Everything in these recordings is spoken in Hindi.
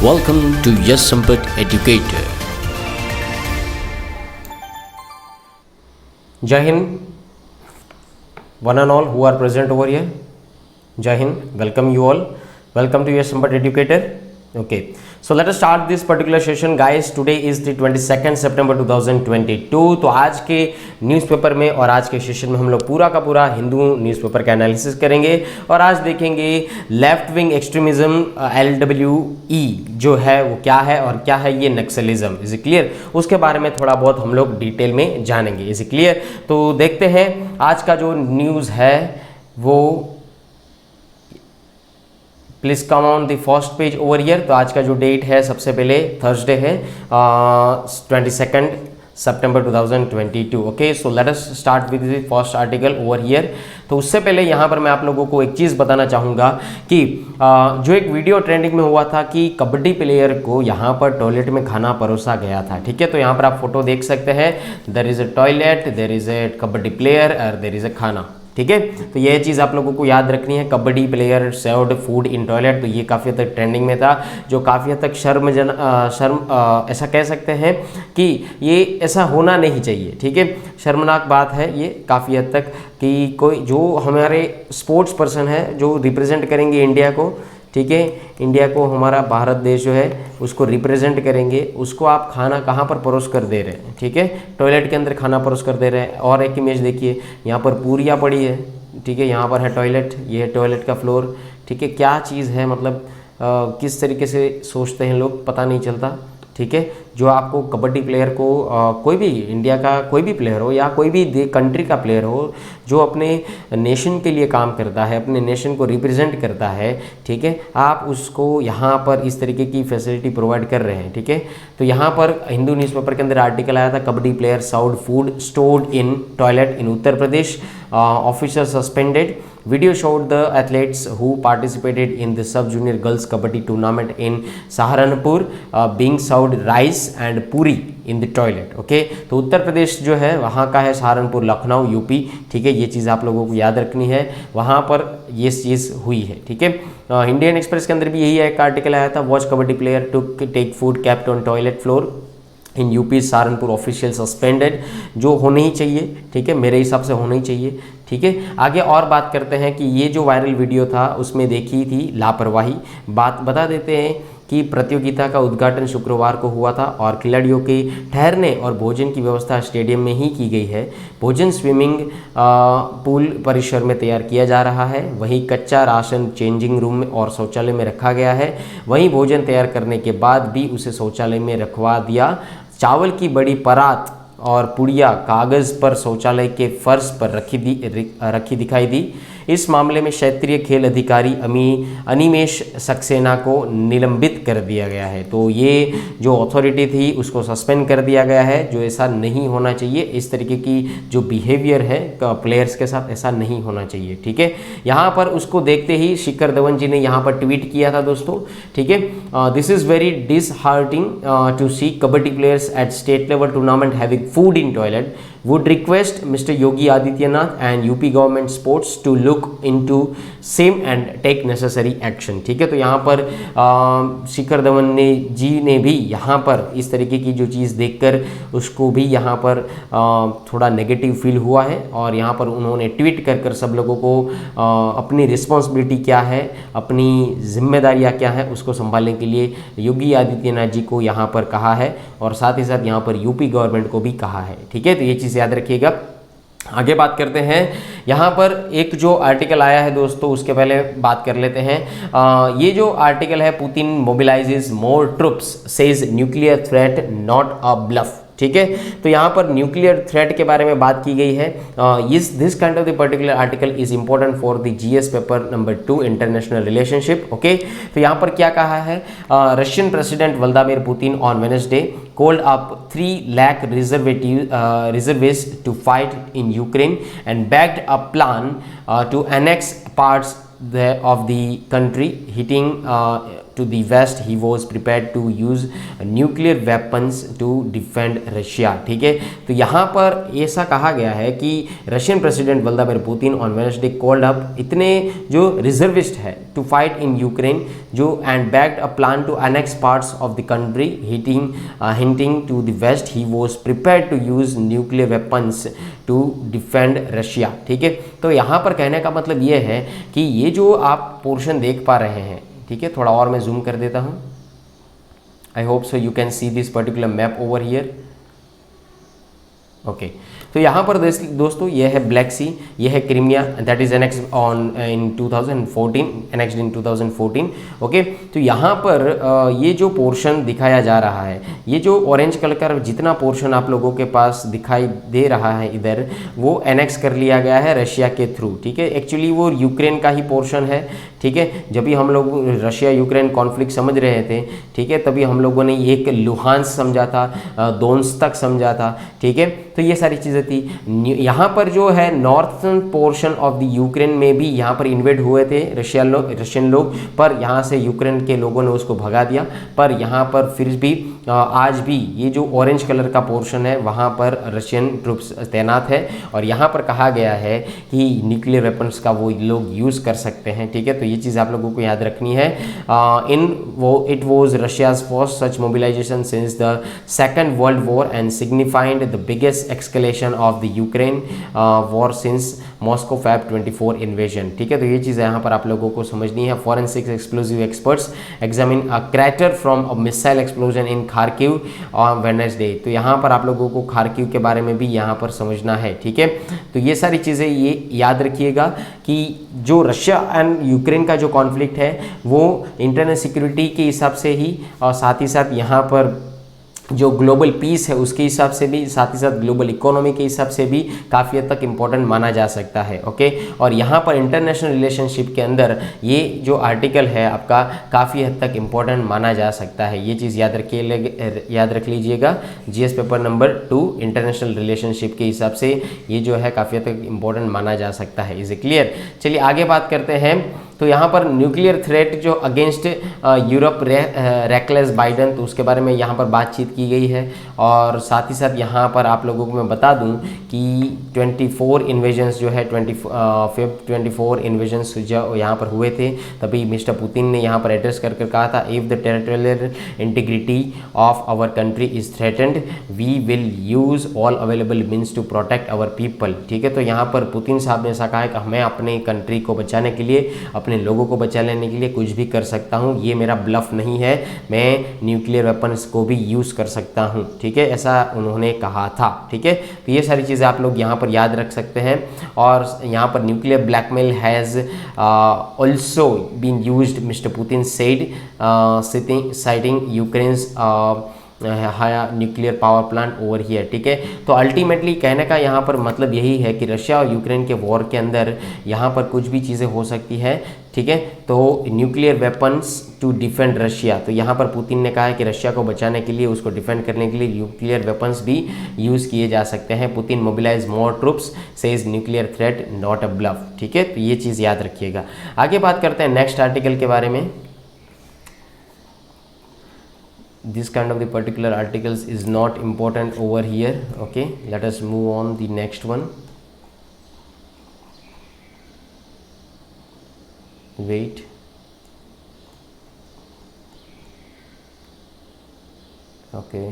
Welcome to Yes Sampat Educator. Jai Hind, one and all who are present over here. Jai Hind, welcome you all. Welcome to Yes Sampat Educator. Okay, so let us start this particular session, guys. Today is the 22nd September 2022. तो आज के न्यूज़पेपर में और आज के सेशन में हम लोग पूरा का पूरा हिंदू न्यूज़पेपर का एनालिसिस करेंगे और आज देखेंगे लेफ्ट विंग एक्सट्रीमिज्म LWE जो है वो क्या है और क्या है ये नक्सलिज्म. Is clear? उसके बारे में थोड़ा बहुत हम लोग डिटेल में जानेंगे. Is clear? तो देखते हैं आज का जो न्यूज़ है वो. Please come on the first page over year. तो आज का जो डेट है सबसे पहले थर्सडे है 22nd September 2022. Okay, so let us start with the first article over year. तो उससे पहले यहाँ पर मैं आप लोगों को एक चीज़ बताना चाहूँगा कि जो एक वीडियो ट्रेंडिंग में हुआ था कि कबड्डी प्लेयर को यहाँ पर टॉयलेट में खाना परोसा गया था. ठीक है, तो यहाँ पर आप फोटो देख सकते हैं. There is a toilet, there is a kabaddi player और देयर इज़ अ खाना. ठीक है, तो ये चीज़ आप लोगों को याद रखनी है. Kabaddi player served food in toilet. तो ये काफ़ी हद तक ट्रेंडिंग में था, जो काफ़ी हद तक ऐसा कह सकते हैं कि ये ऐसा होना नहीं चाहिए. ठीक है, शर्मनाक बात है ये काफ़ी हद तक कि कोई जो हमारे स्पोर्ट्स पर्सन है जो रिप्रेजेंट करेंगे इंडिया को. ठीक है, इंडिया को हमारा भारत देश जो है उसको रिप्रेजेंट करेंगे, उसको आप खाना कहाँ पर परोस कर दे रहे हैं. ठीक है, टॉयलेट के अंदर खाना परोस कर दे रहे हैं. और एक इमेज देखिए, यहाँ पर पूरियाँ पड़ी है. ठीक है, यहाँ पर है टॉयलेट, ये है टॉयलेट का फ्लोर. ठीक है, क्या चीज़ है, मतलब किस तरीके से सोचते हैं लोग पता नहीं चलता. ठीक है, जो आपको कबड्डी प्लेयर को कोई भी इंडिया का कोई भी प्लेयर हो या कोई भी कंट्री का प्लेयर हो जो अपने नेशन के लिए काम करता है, अपने नेशन को रिप्रेजेंट करता है. ठीक है, आप उसको यहाँ पर इस तरीके की फैसिलिटी प्रोवाइड कर रहे हैं. ठीक है, तो यहाँ पर हिंदू न्यूज़पेपर के अंदर आर्टिकल आया था, kabaddi player served food stored in toilet in Uttar Pradesh, officer suspended. Video showed the athletes who participated in the sub-junior girls kabaddi tournament in Saharanpur being served rice and puri in the toilet. Okay, तो उत्तर प्रदेश जो है वहाँ का है सहारनपुर, लखनऊ, यूपी. ठीक है, ये चीज़ आप लोगों को याद रखनी है, वहाँ पर ये चीज़ हुई है. ठीक है, इंडियन एक्सप्रेस के अंदर भी यही एक आर्टिकल आया था. Watch kabaddi player to take food kept on toilet floor in UP, Saharanpur official suspended. जो होने ही चाहिए. ठीक है, मेरे हिसाब से होना ही चाहिए. ठीक है, आगे और बात करते हैं कि ये जो वायरल वीडियो था उसमें देखी थी लापरवाही. बात बता देते हैं कि प्रतियोगिता का उद्घाटन शुक्रवार को हुआ था और खिलाड़ियों के ठहरने और भोजन की व्यवस्था स्टेडियम में ही की गई है. भोजन स्विमिंग पूल परिसर में तैयार किया जा रहा है. वहीं कच्चा राशन चेंजिंग रूम में और शौचालय में रखा गया है. वहीं भोजन तैयार करने के बाद भी उसे शौचालय में रखवा दिया. चावल की बड़ी परात और पुड़िया कागज़ पर शौचालय के फर्श पर रखी दिखाई दी. इस मामले में क्षेत्रीय खेल अधिकारी अनिमेश सक्सेना को निलंबित कर दिया गया है. तो ये जो अथॉरिटी थी उसको सस्पेंड कर दिया गया है. जो ऐसा नहीं होना चाहिए, इस तरीके की जो बिहेवियर है प्लेयर्स के साथ ऐसा नहीं होना चाहिए. ठीक है, यहाँ पर उसको देखते ही शिखर धवन जी ने यहाँ पर ट्वीट किया था दोस्तों. ठीक है, this is very disheartening to see kabaddi players at state level tournament having food in toilet. Would request Mr. Yogi Adityanath and UP government sports to look into same and take necessary action. ठीक है, तो यहाँ पर शिखर धवन जी ने भी यहाँ पर इस तरीके की जो चीज़ देखकर उसको भी यहाँ पर थोड़ा नेगेटिव फील हुआ है और यहाँ पर उन्होंने ट्वीट कर सब लोगों को अपनी रिस्पॉन्सिबिलिटी क्या है, अपनी जिम्मेदारियाँ क्या है उसको संभालने के लिए योगी आदित्यनाथ जी को यहाँ पर कहा है और साथ ही साथ यहाँ पर यूपी गवर्नमेंट को भी कहा है. ठीक है, तो ये चीज़ याद रखिएगा. आगे बात करते हैं. यहाँ पर एक जो आर्टिकल आया है दोस्तों उसके पहले बात कर लेते हैं. ये जो आर्टिकल है, Putin mobilises more troops says nuclear threat not a bluff. ठीक है, तो यहाँ पर न्यूक्लियर थ्रेट के बारे में बात की गई है. This kind of the particular article is important for the GS paper number 2 international relationship. Okay, तो यहाँ पर क्या कहा है, Russian president Vladimir Putin on Wednesday called up 3 lakh reservists to fight in Ukraine and backed a plan to annex parts of the country, hitting to the west he was prepared to use nuclear weapons to defend Russia। ठीक है, तो यहाँ पर ऐसा कहा गया है कि Russian president Vladimir Putin on Wednesday called up इतने जो रिजर्विस्ट है टू फाइट इन यूक्रेन जो and backed a plan to annex parts of the country hinting to the West he was prepared to use nuclear weapons to defend Russia. ठीक है, तो यहाँ पर कहने का मतलब ये है कि ये जो आप पोर्शन देख पा रहे हैं, ठीक है, थोड़ा और मैं जूम कर देता हूँ। I hope so you can see this particular map over here. Okay, तो यहाँ पर दोस्तों ये है ब्लैक सी, ये है Crimea, that is annex on in 2014, annexed in 2014। Okay, तो यहाँ पर ये जो पोर्शन दिखाया जा रहा है, ये जो ऑरेंज कलर का जितना पोर्शन आप लोगों के पास दिखाई दे रहा है इधर, वो एनेक्स कर लिया गया है रशिया के थ्रू। ठीक है, एक्चुअली वो यूक्रेन का ही पोर्शन है। ठीक है, जब भी हम लोग रशिया यूक्रेन कॉन्फ्लिक्ट समझ रहे थे, ठीक है, तभी हम लोगों ने एक लुहांस समझा था, दोनस्तक समझा था। ठीक है, तो ये सारी चीज़ें थी। यहाँ पर जो है northern portion of the Ukraine में भी यहाँ पर इन्वेड हुए थे रशियन लोग, पर यहाँ से यूक्रेन के लोगों ने उसको भगा दिया। पर यहाँ पर फिर भी आज भी ये जो ऑरेंज कलर का पोर्शन है वहाँ पर रशियन ट्रूप्स तैनात है, और यहाँ पर कहा गया है कि न्यूक्लियर वेपन्स का वो लोग यूज़ कर सकते हैं। ठीक है, तो ये चीज़ आप लोगों को याद रखनी है। It was Russia's first such mobilisation since the Second World War and signified the biggest escalation of the Ukraine war since Moscow Feb 24 invasion. ठीक है, तो ये चीज़ यहाँ पर आप लोगों को समझनी है। Forensic explosive experts examine a crater from a missile explosion in Kharkiv on Wednesday. तो यहाँ पर आप लोगों को खार्किव के बारे में भी यहाँ पर समझना है। ठीक है, तो ये सारी चीज़ें ये याद रखिएगा कि जो रशिया एंड यूक्रेन का जो कॉन्फ्लिक्ट है वो इंटरनल सिक्योरिटी के हिसाब से ही, और साथ ही साथ यहाँ पर जो ग्लोबल पीस है उसके हिसाब से भी, साथ ही साथ ग्लोबल इकोनॉमी के हिसाब से भी काफ़ी हद तक इम्पोर्टेंट माना जा सकता है। ओके, और यहाँ पर इंटरनेशनल रिलेशनशिप के अंदर ये जो आर्टिकल है आपका काफ़ी हद तक इम्पोर्टेंट माना जा सकता है। ये चीज़ याद रख लीजिएगा। GS paper number 2 international relationship के हिसाब से ये जो है काफ़ी हद तक इम्पोर्टेंट माना जा सकता है। Is a clear? चलिए आगे बात करते हैं। तो यहाँ पर न्यूक्लियर थ्रेट जो अगेंस्ट यूरोप रेकलेस बाइडन, तो उसके बारे में यहाँ पर बातचीत की गई है। और साथ ही साथ यहाँ पर आप लोगों को मैं बता दूँ कि 24 इन्वेजन्स जो है 24 इन्वेजन्स जो यहाँ पर हुए थे, तभी मिस्टर पुतिन ने यहाँ पर एड्रेस करके कहा था, if the territorial integrity of our country is threatened we will use all available means to protect our people. ठीक है, तो यहाँ पर पुतिन साहब ने ऐसा कहा है कि मैं अपने कंट्री को बचाने के लिए, अपने लोगों को बचा लेने के लिए कुछ भी कर सकता हूँ, ये मेरा ब्लफ नहीं है, मैं न्यूक्लियर वेपन्स को भी यूज़ कर सकता हूँ। ठीक है, ऐसा उन्होंने कहा था। ठीक है, तो ये सारी चीज़ें आप लोग यहाँ पर याद रख सकते हैं। और यहाँ पर nuclear blackmail has also been used, mister Putin said, citing Ukraine's हाया nuclear power plant over here. ठीक है, तो अल्टीमेटली कहने का यहाँ पर मतलब यही है कि रशिया और यूक्रेन के वॉर के अंदर यहाँ पर कुछ भी चीज़ें हो सकती है। ठीक है, तो nuclear weapons to defend Russia, तो यहाँ पर पुतिन ने कहा है कि रशिया को बचाने के लिए, उसको डिफेंड करने के लिए न्यूक्लियर वेपन्स भी यूज़ किए जा सकते हैं। Putin mobilise more troops says nuclear threat not a bluff. ठीक है, तो ये चीज़ याद रखिएगा। आगे बात करते हैं नेक्स्ट आर्टिकल के बारे में। This kind of the particular articles is not important over here. Okay, let us move on the next one. Wait, okay,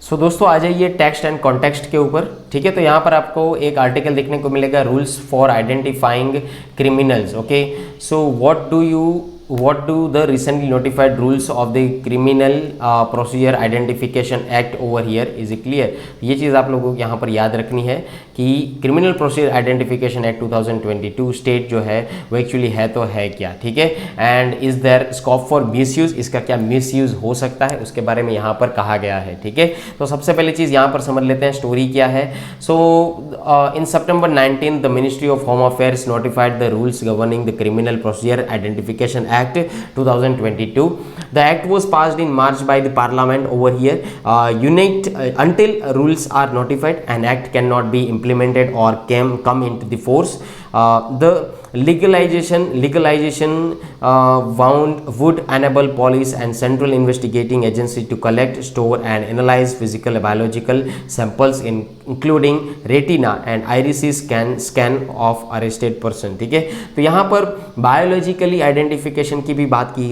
सो दोस्तों आ जाइए टेक्स्ट एंड कॉन्टेक्स्ट के ऊपर। ठीक है, तो यहाँ पर आपको एक आर्टिकल देखने को मिलेगा, rules for identifying criminals. Okay, so what do you what do the recently notified rules of the criminal procedure identification act over here is it clear? ये चीज़ आप लोगों को यहाँ पर याद रखनी है कि criminal procedure identification act 2022 state जो है वो एक्चुअली है तो है क्या, ठीक है, and is there scope for misuse, इसका क्या मिसयूज हो सकता है उसके बारे में यहाँ पर कहा गया है, ठीक है। तो सबसे पहले चीज़ यहाँ पर समझ लेते हैं स्टोरी क्या है। सो इन September 19 the ministry of home affairs notified the rules governing the criminal procedure identification Act 2022. The act was passed in March by the Parliament over here. Until rules are notified, an act cannot be implemented or come into the force. The legalization would enable police and central investigating agency to collect, store and analyze physical biological samples including retina and iris scan of arrested person, ठीक है। तो यहाँ पर बायोलॉजिकली आइडेंटिफिकेशन की भी बात की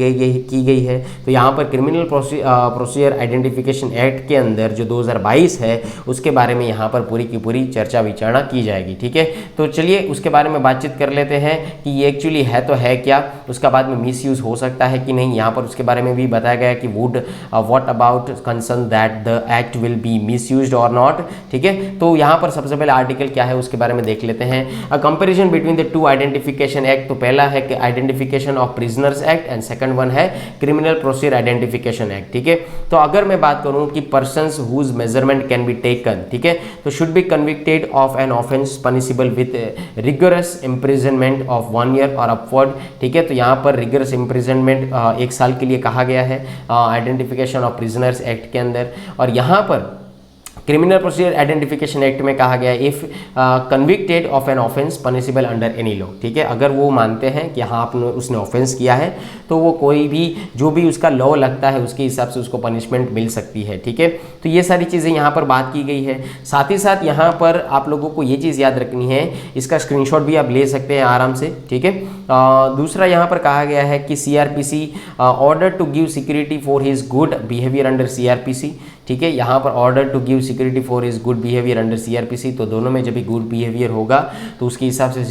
गई है। तो यहाँ पर क्रिमिनल प्रोसीजर आइडेंटिफिकेशन एक्ट के अंदर जो 2022 है उसके बारे में यहाँ पर पूरी की पूरी चर्चा विचारणा की जाएगी, ठीक है। तो चलिए उसके बारे में बातचीत कर लेते हैं कि ये एक्चुअली है तो है क्या, उसका बाद में मिसयूज हो सकता है कि नहीं, यहाँ पर उसके बारे में भी बताया गया कि what about concern that the act will be misused और नॉट, ठीक है। तो यहाँ पर सबसे पहले आर्टिकल क्या है उसके बारे में देख लेते हैं। A comparison between the two identification act, तो पहला है कि identification of prisoners act and second one है क्रिमिनल प्रोसीजर आइडेंटिफिकेशन एक्ट, ठीक है। तो अगर मैं बात करूँ कि persons whose measurement can be taken, ठीक है, तो should be convicted of an offence punishable with rigorous imprisonment of 1 year और अपवर्ड, ठीक है। तो यहाँ पर रिगरस इम्प्रिजनमेंट 1 साल के लिए कहा गया है आइडेंटिफिकेशन ऑफ प्रिजनर्स एक्ट के अंदर। और यहाँ पर क्रिमिनल प्रोसीजर आइडेंटिफिकेशन एक्ट में कहा गया if convicted of an offence punishable under any law, ठीक है। अगर वो मानते हैं कि हाँ उसने ऑफेंस किया है तो वो कोई भी जो भी उसका लॉ लगता है उसके हिसाब से उसको पनिशमेंट मिल सकती है, ठीक है। तो ये सारी चीज़ें यहाँ पर बात की गई है। साथ ही साथ यहाँ पर आप लोगों को ये चीज़ याद रखनी है, इसका स्क्रीनशॉट भी आप ले सकते हैं आराम से, ठीक है। दूसरा यहाँ पर कहा गया है कि CRPC order to give security for his good behaviour under CRPC, ठीक है। यहाँ पर order to give security for his good behaviour under CRPC, तो दोनों में जब भी गुड बिहेवियर होगा तो उसके हिसाब से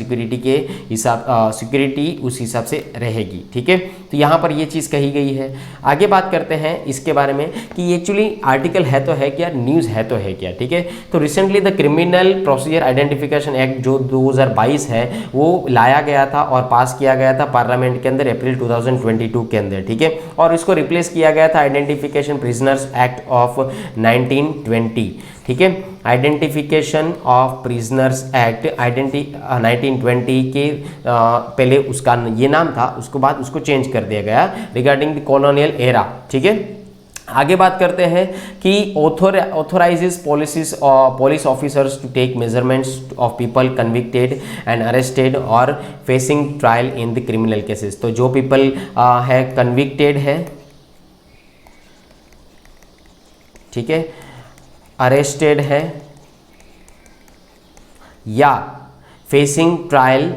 सिक्योरिटी उस हिसाब से रहेगी, ठीक है। तो यहाँ पर ये चीज़ कही गई है। आगे बात करते हैं इसके बारे में कि एक्चुअली आर्टिकल है तो है क्या, न्यूज़ है तो है क्या, ठीक है। तो recently the criminal procedure identification act जो 2022 है वो लाया गया था और पास किया गया था पार्लियामेंट के अंदर अप्रैल 2022 के अंदर, ठीक है। और इसको रिप्लेस किया गया था आइडेंटिफिकेशन प्रिजनर्स एक्ट ऑफ 1920, ठीक है। आइडेंटिफिकेशन ऑफ प्रिजनर्स एक्ट 1920 के पहले उसका ये नाम था, उसको बाद उसको चेंज कर दिया गया रिगार्डिंग द कॉलोनियल एरा, ठीक है। आगे बात करते हैं कि authorises police officers to take measurements of people convicted and arrested और facing trial in the criminal cases. तो जो पीपल है कन्विक्टेड है, ठीक है, अरेस्टेड है या facing trial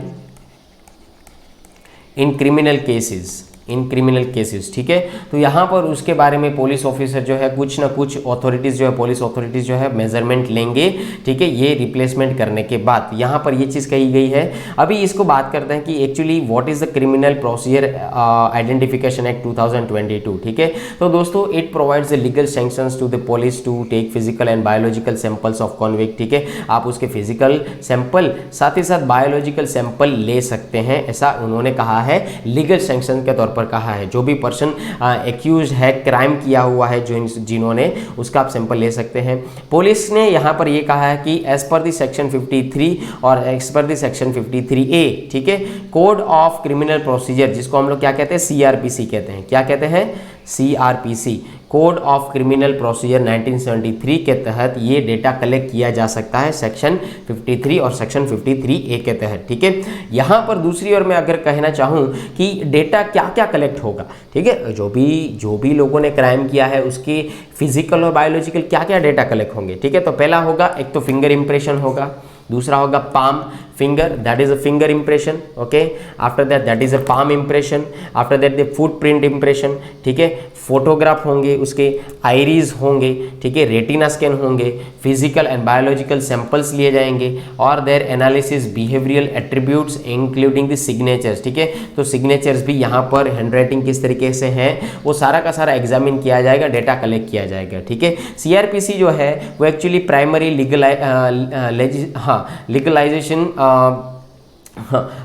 in criminal cases, ठीक है। तो यहाँ पर उसके बारे में पुलिस ऑफिसर जो है कुछ ना कुछ ऑथोरिटीज़ जो है पुलिस ऑथोरिटीज़ जो है मेजरमेंट लेंगे, ठीक है, ये रिप्लेसमेंट करने के बाद। यहाँ पर ये चीज़ कही गई है। अभी इसको बात करते हैं कि actually what is the criminal procedure identification act 2022, ठीक है। तो दोस्तों it provides the legal sanctions to the police to take physical and biological samples of convict, ठीक है। आप उसके फिजिकल सैंपल साथ ही साथ बायोलॉजिकल सैंपल ले सकते हैं, ऐसा उन्होंने कहा है, लीगल सैंक्शन के तौर पर कहा है। जो भी पर्सन एक्यूज है, क्राइम किया हुआ है जिन्होंने, उसका आप सैंपल ले सकते हैं। पुलिस ने यहाँ पर ये कहा है कि एज पर द सेक्शन 53 और as per the section 53A, ठीक है, कोड ऑफ क्रिमिनल प्रोसीजर, जिसको हम लोग क्या कहते हैं, CRPC कहते हैं। क्या कहते हैं? CRPC, code of criminal procedure 1973 के तहत ये डेटा कलेक्ट किया जा सकता है सेक्शन 53 और सेक्शन 53A के तहत, ठीक है। यहाँ पर दूसरी ओर मैं अगर कहना चाहूँ कि डेटा क्या क्या कलेक्ट होगा, ठीक है, जो भी लोगों ने क्राइम किया है उसके फिजिकल और बायोलॉजिकल क्या क्या डेटा कलेक्ट होंगे, ठीक है। तो पहला होगा एक तो फिंगर इंप्रेशन होगा, दूसरा होगा palm finger, that is a finger impression, okay, after that is a palm impression, after that the footprint impression, ठीक है, फोटोग्राफ होंगे, उसके आइरीज होंगे, ठीक है, रेटिना स्कैन होंगे, फिजिकल एंड बायोलॉजिकल सैंपल्स लिए जाएंगे और their analysis behavioural attributes including the signatures, ठीक है, तो सिग्नेचर्स भी यहाँ पर हैंडराइटिंग किस तरीके से है वो सारा का सारा एग्जामिन किया जाएगा, डेटा कलेक्ट किया जाएगा, ठीक है। सीआरपीसी जो है वो actually primary legalisation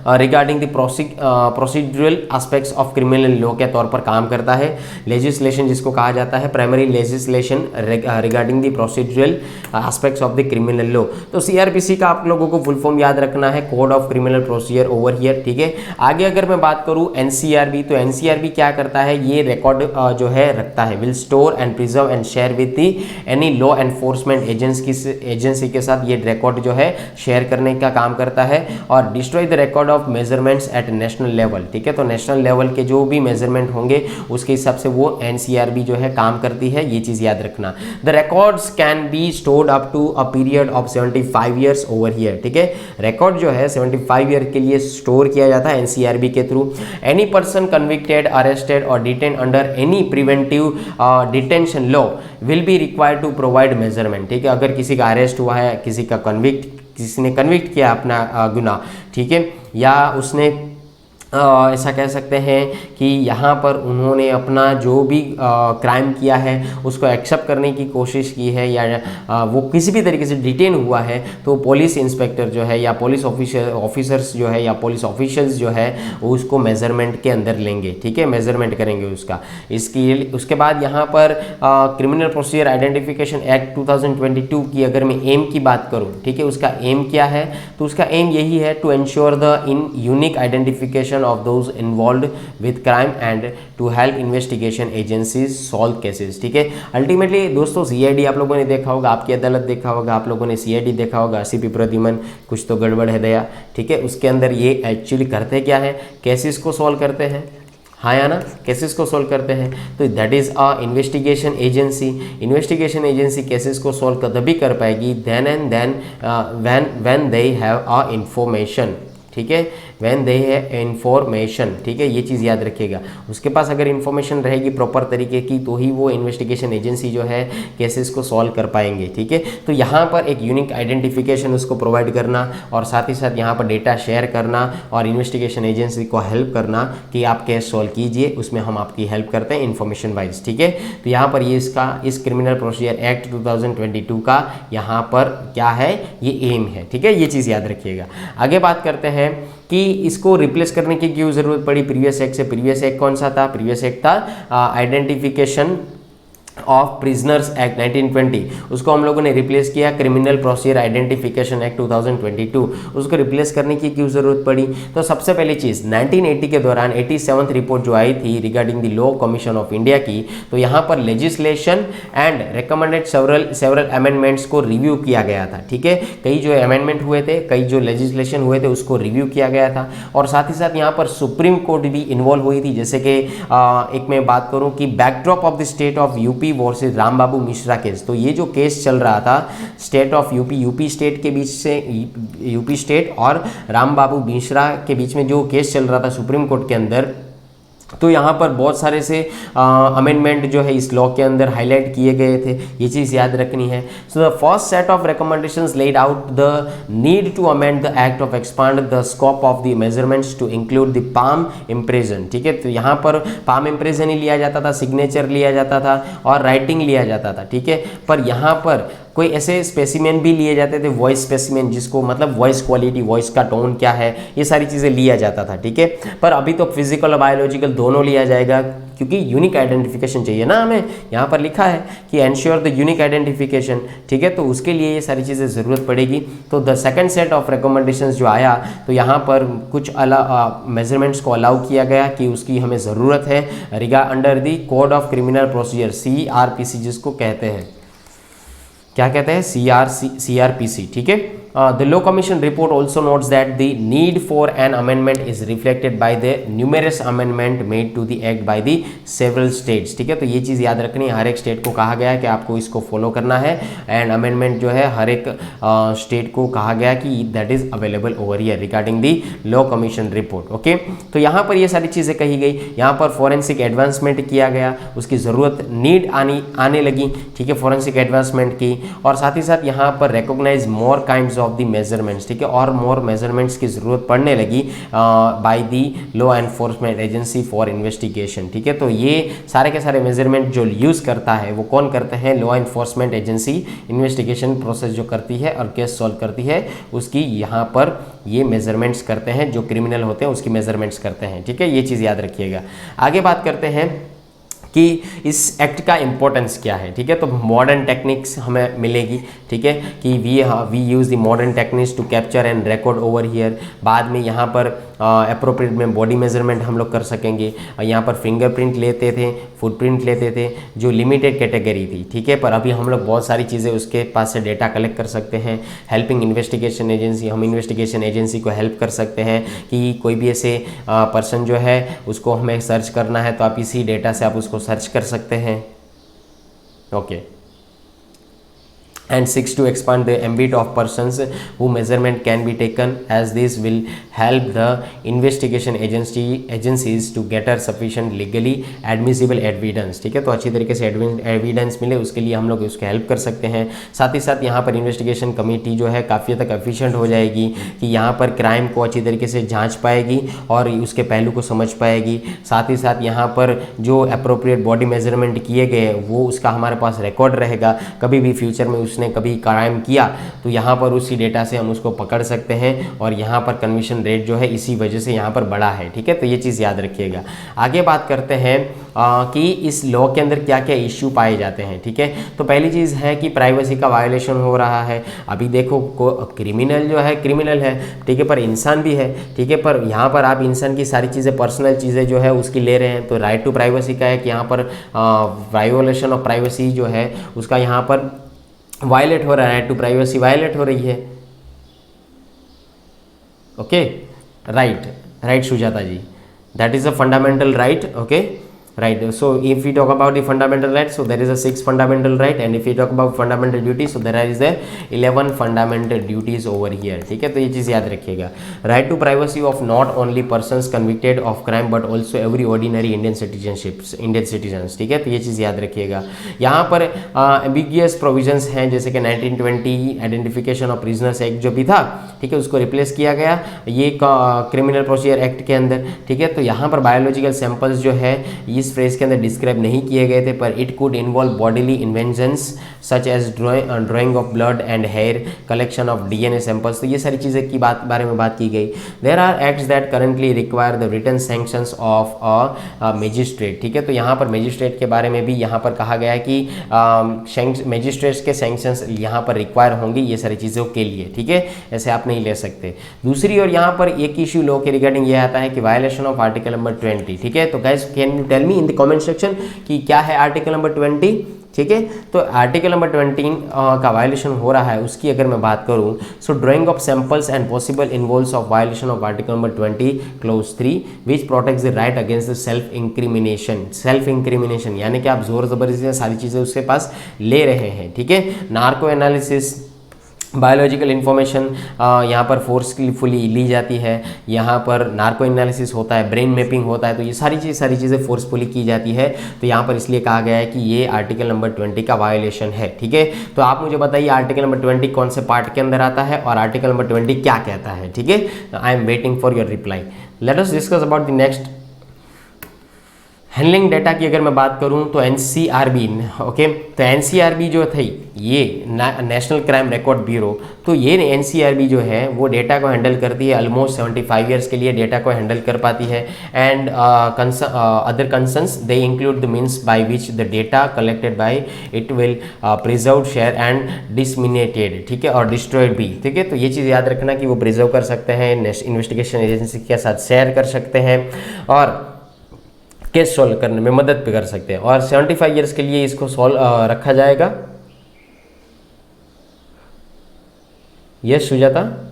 regarding the procedural aspects of criminal law के तौर पर काम करता है। लेजिस्लेशन जिसको कहा जाता है primary legislation regarding the procedural aspects of the criminal law. तो सीआरपीसी का आप लोगों को फुल फॉर्म याद रखना है, code of criminal procedure over here, ठीक है। आगे अगर मैं बात करूं एनसीआरबी, तो एनसीआरबी क्या करता है, ये रिकॉर्ड जो है रखता है, will store and preserve and share with the any law enforcement agency के साथ ये रिकॉर्ड जो है शेयर करने का काम करता है और destroy the record of measurements at national level, ठीक है। तो नेशनल लेवल के जो भी मेजरमेंट होंगे उसके हिसाब से वो एनसीआरबी जो है काम करती है, ये चीज याद रखना। The records can be stored up to a period of 75 years over here, ठीक है। रिकॉर्ड जो है 75 ईयर के लिए स्टोर किया जाता है एनसीआरबी के through. Any person convicted, arrested और detain under any preventive detention law will be required to provide measurement, ठीक है। अगर किसी का अरेस्ट हुआ है, किसी ने कन्विक्ट किया अपना गुनाह, ठीक है, या उसने ऐसा कह सकते हैं कि यहाँ पर उन्होंने अपना जो भी क्राइम किया है उसको एक्सेप्ट करने की कोशिश की है या वो किसी भी तरीके से डिटेन हुआ है, तो पुलिस इंस्पेक्टर जो है या पुलिस ऑफिसर्स जो है या पुलिस ऑफिशियल्स जो है वो उसको मेजरमेंट के अंदर लेंगे, ठीक है, मेजरमेंट करेंगे उसका। उसके बाद यहाँ पर क्रिमिनल प्रोसीजर आइडेंटिफिकेशन एक्ट 2022 की अगर मैं एम की बात करूँ, ठीक है, उसका एम क्या है, तो उसका एम यही है to ensure the unique identification of those involved with crime and to help investigation agencies solve cases, ठीक है। अल्टीमेटली दोस्तों सीआईडी आप लोगों ने देखा होगा, आपकी अदालत देखा होगा, आप लोगों ने सीआईडी देखा होगा, सीपी प्रद्युमन कुछ तो गड़बड़ है दया, ठीक है। उसके अंदर ये एक्चुअली करते क्या है, केसेस को सॉल्व करते हैं, हाँ या ना, केसेस को सॉल्व करते हैं। तो that is a investigation agency. Investigation agency cases को सॉल्व तभी कर पाएगी then and then when they have a information, ठीक है, वैन दे है इंफॉर्मेशन, ठीक है, ये चीज़ याद रखिएगा। उसके पास अगर इंफॉर्मेशन रहेगी प्रॉपर तरीके की तो ही वो इन्वेस्टिगेशन एजेंसी जो है केसेस को सॉल्व कर पाएंगे, ठीक है। तो यहाँ पर एक यूनिक आइडेंटिफिकेशन उसको प्रोवाइड करना और साथ ही साथ यहाँ पर डेटा शेयर करना और इन्वेस्टिगेशन एजेंसी को हेल्प करना कि आप केस सॉल्व कीजिए, उसमें हम आपकी हेल्प करते हैं इन्फॉर्मेशन वाइज, ठीक है। तो यहाँ पर ये इस क्रिमिनल प्रोसीजर एक्ट 2022 का यहाँ पर क्या है, ये एम है, ठीक है, ये चीज़ याद रखिएगा। आगे बात करते हैं कि इसको रिप्लेस करने की क्यों ज़रूरत पड़ी प्रीवियस एक्ट से। प्रीवियस एक्ट कौन सा था, प्रीवियस एक्ट था आइडेंटिफिकेशन ऑफ प्रिजनर्स एक्ट 1920, उसको हम लोगों ने रिप्लेस किया क्रिमिनल प्रोसीजर आइडेंटिफिकेशन एक्ट 2022। उसको रिप्लेस करने की क्यों ज़रूरत पड़ी, तो सबसे पहली चीज़ 1980 के दौरान 87th रिपोर्ट जो आई थी regarding the law commission of India की, तो यहाँ पर legislation and recommended several amendments को रिव्यू किया गया था, ठीक है। कई जो अमेंडमेंट हुए थे, कई जो लेजिस्लेशन हुए थे उसको रिव्यू किया गया था और साथ ही साथ यहाँ पर सुप्रीम कोर्ट भी इन्वॉल्व हुई थी। जैसे कि एक मैं बात करूँ कि backdrop of the state of UP versus Ram Babu Mishra case, तो ये जो केस चल रहा था स्टेट ऑफ यूपी स्टेट के बीच से, यूपी स्टेट और राम बाबू मिश्रा के बीच में जो केस चल रहा था सुप्रीम कोर्ट के अंदर, तो यहाँ पर बहुत सारे से अमेंडमेंट जो है इस लॉ के अंदर हाईलाइट किए गए थे, ये चीज़ याद रखनी है। So the first set of recommendations laid out the need to amend the act of expand the scope of the measurements to include the palm impression, ठीक है। तो यहाँ पर पाम इम्प्रेशन ही लिया जाता था, सिग्नेचर लिया जाता था और राइटिंग लिया जाता था, ठीक है। पर यहाँ पर कोई ऐसे स्पेसिमेन भी लिए जाते थे, वॉइस स्पेसिमेन, जिसको मतलब वॉइस क्वालिटी, वॉइस का टोन क्या है, ये सारी चीज़ें लिया जाता था, ठीक है। पर अभी तो फिजिकल और बायोलॉजिकल दोनों लिया जाएगा क्योंकि यूनिक आइडेंटिफिकेशन चाहिए ना हमें। यहाँ पर लिखा है कि एंश्योर द यूनिक आइडेंटिफिकेशन, ठीक है, तो उसके लिए ये सारी चीज़ें ज़रूरत पड़ेगी। तो the second set of recommendations जो आया, तो यहाँ पर कुछ मेजरमेंट्स को अलाउ किया गया कि उसकी हमें ज़रूरत है under the code of criminal procedure CRPC, जिसको कहते हैं, क्या कहते हैं, CRPC, ठीक है। The law commission report also notes that the need for an amendment is reflected by the numerous amendment made to the act by the several states. ठीक है, तो ये चीज़ याद रखनी है, हर एक स्टेट को कहा गया है कि आपको इसको फॉलो करना है, एंड अमेंडमेंट जो है हर एक स्टेट को कहा गया कि that is available over here regarding the law commission report. Okay, तो यहाँ पर ये सारी चीज़ें कही गई, यहाँ पर फॉरेंसिक एडवांसमेंट किया गया, उसकी ज़रूरत नीड आने लगी। ठीक है, फॉरेंसिक एडवांसमेंट की, और साथ ही साथ यहाँ पर recognise more kinds of the measurements. ठीक है, और मोर मेजरमेंट्स की ज़रूरत पड़ने लगी by the law enforcement agency for investigation. ठीक है, तो ये सारे के सारे मेजरमेंट जो यूज़ करता है वो कौन करते हैं? Law enforcement agency investigation process जो करती है और केस सॉल्व करती है, उसकी यहाँ पर ये मेजरमेंट्स करते हैं, जो क्रिमिनल होते हैं उसकी मेजरमेंट्स करते हैं। ठीक है, ये चीज़ याद रखिएगा। आगे बात करते हैं कि इस एक्ट का इंपॉर्टेंस क्या है। ठीक है, तो मॉडर्न टेक्निक्स हमें मिलेगी। ठीक है, कि we use the modern techniques to capture and record over here. बाद में यहाँ पर अप्रोप्रिएट में बॉडी मेजरमेंट हम लोग कर सकेंगे। यहाँ पर फिंगरप्रिंट लेते थे, फुटप्रिंट लेते थे, जो लिमिटेड कैटेगरी थी। ठीक है, पर अभी हम लोग बहुत सारी चीज़ें उसके पास से डेटा कलेक्ट कर सकते हैं। हेल्पिंग इन्वेस्टिगेशन एजेंसी, हम इन्वेस्टिगेशन एजेंसी को हेल्प कर सकते हैं कि कोई भी ऐसे पर्सन जो है उसको हमें सर्च करना है, तो आप इसी डेटा से आप उसको सर्च कर सकते हैं। Okay, and 6 to expand the ambit of persons who measurement can be taken, as this will help the investigation agencies to get sufficient legally admissible evidence। ठीक है, तो अच्छी तरीके से एविडेंस मिले उसके लिए हम लोग उसके हेल्प कर सकते हैं। साथ ही साथ यहाँ पर इन्वेस्टिगेशन कमेटी जो है काफ़ी हद तक एफिशिएंट हो जाएगी कि यहाँ पर क्राइम को अच्छी तरीके से जांच पाएगी और उसके पहलू को समझ पाएगी। साथ ही साथ यहाँ पर जो अप्रोप्रिएट बॉडी मेजरमेंट किए गए वो उसका हमारे पास रिकॉर्ड रहेगा। कभी भी फ्यूचर में उसने कभी क्राइम किया तो यहाँ पर उसी डेटा से हम उसको पकड़ सकते हैं, और यहाँ पर कन्विक्शन रेट जो है इसी वजह से यहाँ पर बढ़ा है। ठीक है, तो ये चीज़ याद रखिएगा। आगे बात करते हैं कि इस लॉ के अंदर क्या क्या इश्यू पाए जाते हैं। ठीक है, तो पहली चीज़ है कि प्राइवेसी का वायोलेशन हो रहा है। अभी देखो क्रिमिनल जो है क्रिमिनल है, ठीक है, पर इंसान भी है। ठीक है, पर यहाँ पर आप इंसान की सारी चीज़ें, पर्सनल चीज़ें जो है उसकी ले रहे हैं, तो राइट टू प्राइवेसी का है कि यहाँ पर वायोलेशन ऑफ प्राइवेसी जो है उसका यहाँ पर वायलेट हो रहा है, राइट टू प्राइवेसी वायलेट हो रही है। Okay, right Sujata ji, that is a fundamental right. Okay, right, so if we talk about the fundamental rights, so there is a 6 fundamental right, and if we talk about fundamental duties, so there is a 11 fundamental duties over here। ठीक है, तो ये चीज़ याद रखिएगा। Right to privacy of not only persons convicted of crime but also every ordinary Indian citizens. ठीक है, तो ये चीज़ याद रखिएगा। यहाँ पर एम्बिगियस प्रोविजंस हैं, जैसे कि 1920 आइडेंटिफिकेशन ऑफ प्रिजनर्स एक्ट जो भी था, ठीक है, उसको रिप्लेस किया गया ये क्रिमिनल प्रोसीजर एक्ट के अंदर। ठीक है, तो यहाँ पर बायोलॉजिकल सैंपल्स जो है इस फ्रेज के अंदर डिस्क्राइब नहीं किए गए थे, पर it could involve bodily inventions such as drawing of blood and hair, collection of DNA samples. तो ये सारी चीज़ें की बारे में बात की गई। There are acts that currently require the written sanctions of a magistrate. ठीक है, तो यहाँ पर मजिस्ट्रेट के बारे में भी यहाँ पर कहा गया है कि मजिस्ट्रेट्स के सैंक्शंस यहाँ पर रिक्वायर होंगी ये सारी चीज़ों के लिए। ठीक है, ऐसे आप नहीं ले सकते। दूसरी ओर यहाँ पर एक इश्यू लॉ के रिगार्डिंग ये आता है कि वायलेशन ऑफ आर्टिकल नंबर 20। ठीक है, तो guys can you tell me in the comment section कि क्या है आर्टिकल नंबर 20। ठीक है, तो आर्टिकल नंबर 20 का वायलेशन हो रहा है, उसकी अगर मैं बात करूं, सो drying of samples and possible involves of violation of article number 20 close 3 which protects the right against the self incrimination यानी कि आप जोर जबरदस्ती से सारी चीज़ें उसके पास ले रहे हैं। ठीक है, नार्को एनालिसिस, बायोलॉजिकल इन्फॉर्मेशन यहाँ पर फोर्सफुली ली जाती है, यहाँ पर नार्को एनालिसिस होता है, ब्रेन मैपिंग होता है, तो ये सारी चीज़ें फोर्सफुली की जाती है। तो यहाँ पर इसलिए कहा गया है कि ये आर्टिकल नंबर 20 का वायोलेशन है। ठीक है, तो आप मुझे बताइए आर्टिकल नंबर 20 कौन से पार्ट के अंदर आता है और आर्टिकल नंबर 20 क्या कहता है। ठीक है, I am waiting for your reply. Let us discuss about the next. Handling data की अगर मैं बात करूं तो एनसीआरबी, ओके, तो एनसीआरबी जो थी ये नेशनल क्राइम रिकॉर्ड ब्यूरो, तो ये एनसीआरबी जो है वो डेटा को हैंडल करती है। ऑलमोस्ट 75 ईयर्स के लिए डेटा को हैंडल कर पाती है। And other concerns they include the means by which the data collected by it will preserve, share and disseminated. ठीक है, और डिस्ट्रॉयड भी। ठीक है, तो ये चीज़ याद रखना कि वो प्रिजर्व कर सकते हैं, इन्वेस्टिगेशन एजेंसी के साथ शेयर कर सकते हैं और केस सॉल्व करने में मदद भी कर सकते हैं। और 75 ईयर्स के लिए इसको रखा जाएगा। यस सुजाता।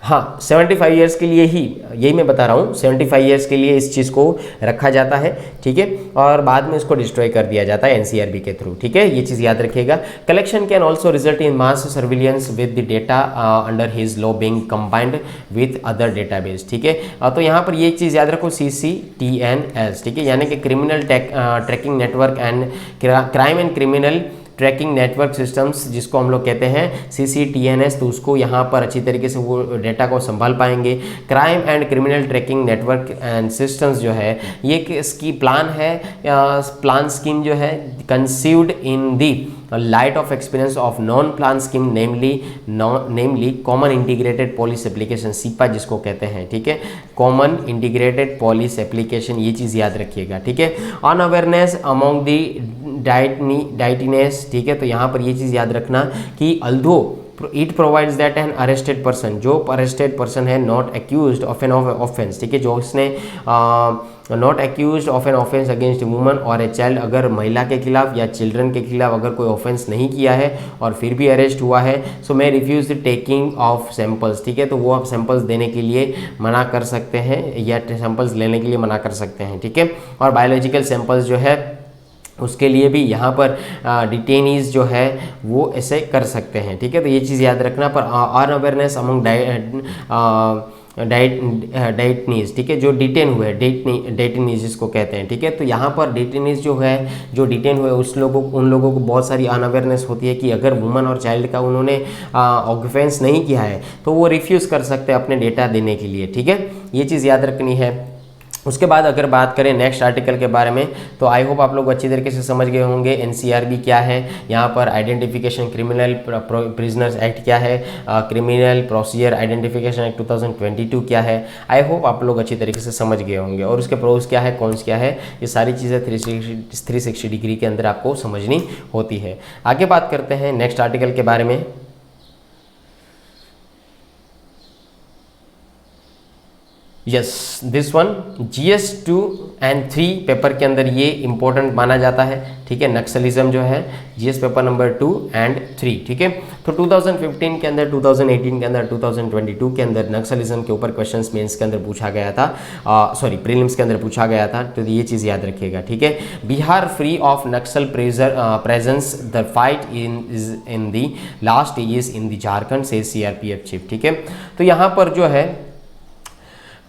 हाँ 75 ईयर्स के लिए ही, यही मैं बता रहा हूँ, 75 ईयर्स के लिए इस चीज़ को रखा जाता है, ठीक है, और बाद में इसको डिस्ट्रॉय कर दिया जाता है एनसीआरबी के थ्रू, ठीक है, ये चीज़ याद रखिएगा। Collection can also result in mass surveillance with the data under his law being combined with other database, ठीक है। तो यहाँ पर ये चीज़ याद रखो CCTNS, ठीक है, यानी कि criminal tracking network and crime and criminal tracking network systems, जिसको हम लोग कहते हैं CCTNS, तो उसको यहाँ पर अच्छी तरीके से वो डेटा को संभाल पाएंगे। Crime and criminal tracking network and systems जो है ये इसकी प्लान है, प्लान स्कीम जो है conceived in the light of experience of non plan scheme namely common integrated police application, CIPA जिसको कहते हैं, ठीक है, कॉमन इंटीग्रेटेड पॉलिस एप्लीकेशन, ये चीज़ याद रखिएगा, ठीक है। ऑन अवेयरनेस अमॉन्ग दी डाइटिनेस, ठीक है, तो यहाँ पर ये चीज़ याद रखना कि although it provides that an arrested person, जो अरेस्टेड पर्सन है not accused of an offence, ठीक है, जो इसने not accused of an offence against woman और ए चाइल्ड, अगर महिला के खिलाफ या चिल्ड्रन के खिलाफ अगर कोई ऑफेंस नहीं किया है और फिर भी अरेस्ट हुआ है, so may refuse the taking of samples, ठीक है, तो वो आप सैंपल्स देने के लिए मना कर सकते हैं या सैंपल्स लेने के लिए मना कर सकते हैं, ठीक है। और बायोलॉजिकल सैंपल्स जो है उसके लिए भी यहाँ पर डिटेनीज जो है वो ऐसे कर सकते हैं, ठीक है, तो ये चीज़ याद रखना। पर अनअवेयरनेस अमंग डेटनीज, ठीक है, जो डिटेन हुए डेटनीज जिसको कहते हैं, ठीक है, तो यहाँ पर डेटनीज जो है, जो डिटेन हुए उन लोगों को बहुत सारी अनअवेयरनेस होती है कि अगर वुमन और चाइल्ड का उन्होंने ऑफेंस नहीं किया है तो वो रिफ्यूज़ कर सकते हैं अपने डेटा देने के लिए, ठीक है, ये चीज़ याद रखनी है। उसके बाद अगर बात करें नेक्स्ट आर्टिकल के बारे में, तो आई होप आप लोग अच्छी तरीके से समझ गए होंगे एनसीआरबी क्या है, यहाँ पर आइडेंटिफिकेशन क्रिमिनल प्रिजनर्स एक्ट क्या है, क्रिमिनल प्रोसीजर आइडेंटिफिकेशन एक्ट 2022 क्या है, आई होप आप लोग अच्छी तरीके से समझ गए होंगे। और उसके प्रोज क्या है, कॉन्स क्या है, ये सारी चीज़ें 360 डिग्री के अंदर आपको समझनी होती है। आगे बात करते हैं नेक्स्ट आर्टिकल के बारे में। Yes this one GS 2 and 3 paper के अंदर ये इंपॉर्टेंट माना जाता है, ठीक है, नक्सलिज्म जो है GS पेपर नंबर 2 and 3, ठीक है। तो 2015 के अंदर, 2018 के अंदर, 2022 के अंदर नक्सलिज्म के ऊपर क्वेश्चंस मेंस के अंदर पूछा गया था, सॉरी प्रीलिम्स के अंदर पूछा गया था, तो ये चीज़ याद रखिएगा, ठीक है। Bihar free of Naxal presence the fight in the last is in the Jharkhand से CRPF चीफ, ठीक है। तो यहाँ पर जो है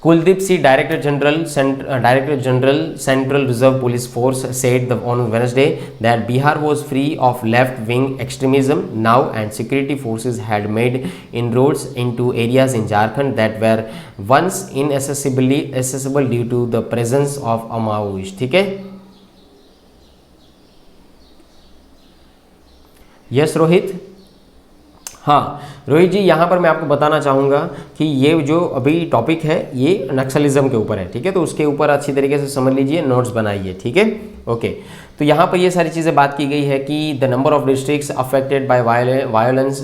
Kuldeep C, Director General Central Reserve Police Force, said on Wednesday that Bihar was free of left-wing extremism now, and security forces had made inroads into areas in Jharkhand that were once inaccessible due to the presence of a Maoist, ठीक है। यस रोहित। हाँ रोहित जी, यहाँ पर मैं आपको बताना चाहूँगा कि ये जो अभी टॉपिक है ये नक्सलिज्म के ऊपर है, ठीक है, तो उसके ऊपर अच्छी तरीके से समझ लीजिए, नोट्स बनाइए, ठीक है, ओके। तो यहाँ पर ये सारी चीज़ें बात की गई है कि the number of districts affected by violence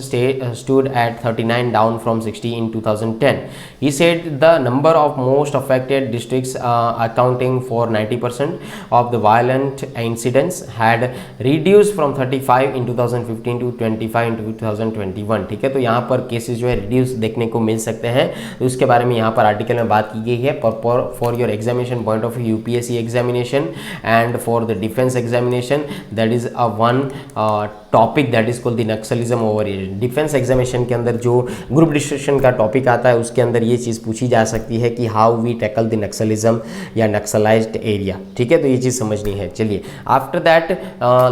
stood at 39 down from 60 in 2010। He said the number of most affected districts accounting for 90% of the violent incidents had reduce from 35 in 2015 to 25 in 2021, ठीक है। तो यहाँ पर केसेस जो है रिड्यूस देखने को मिल सकते हैं, तो उसके बारे में यहाँ पर आर्टिकल में बात की गई है। For your examination point of view UPSC examination and for the defence examination, that is a one topic that is called the Naxalism over area. Defence examination के अंदर जो ग्रुप डिस्कशन का टॉपिक आता है उसके अंदर ये चीज़ पूछी जा सकती है कि how we tackle the naxalism या नक्सलाइज्ड एरिया, ठीक है, तो ये चीज़ समझनी है। चलिए after that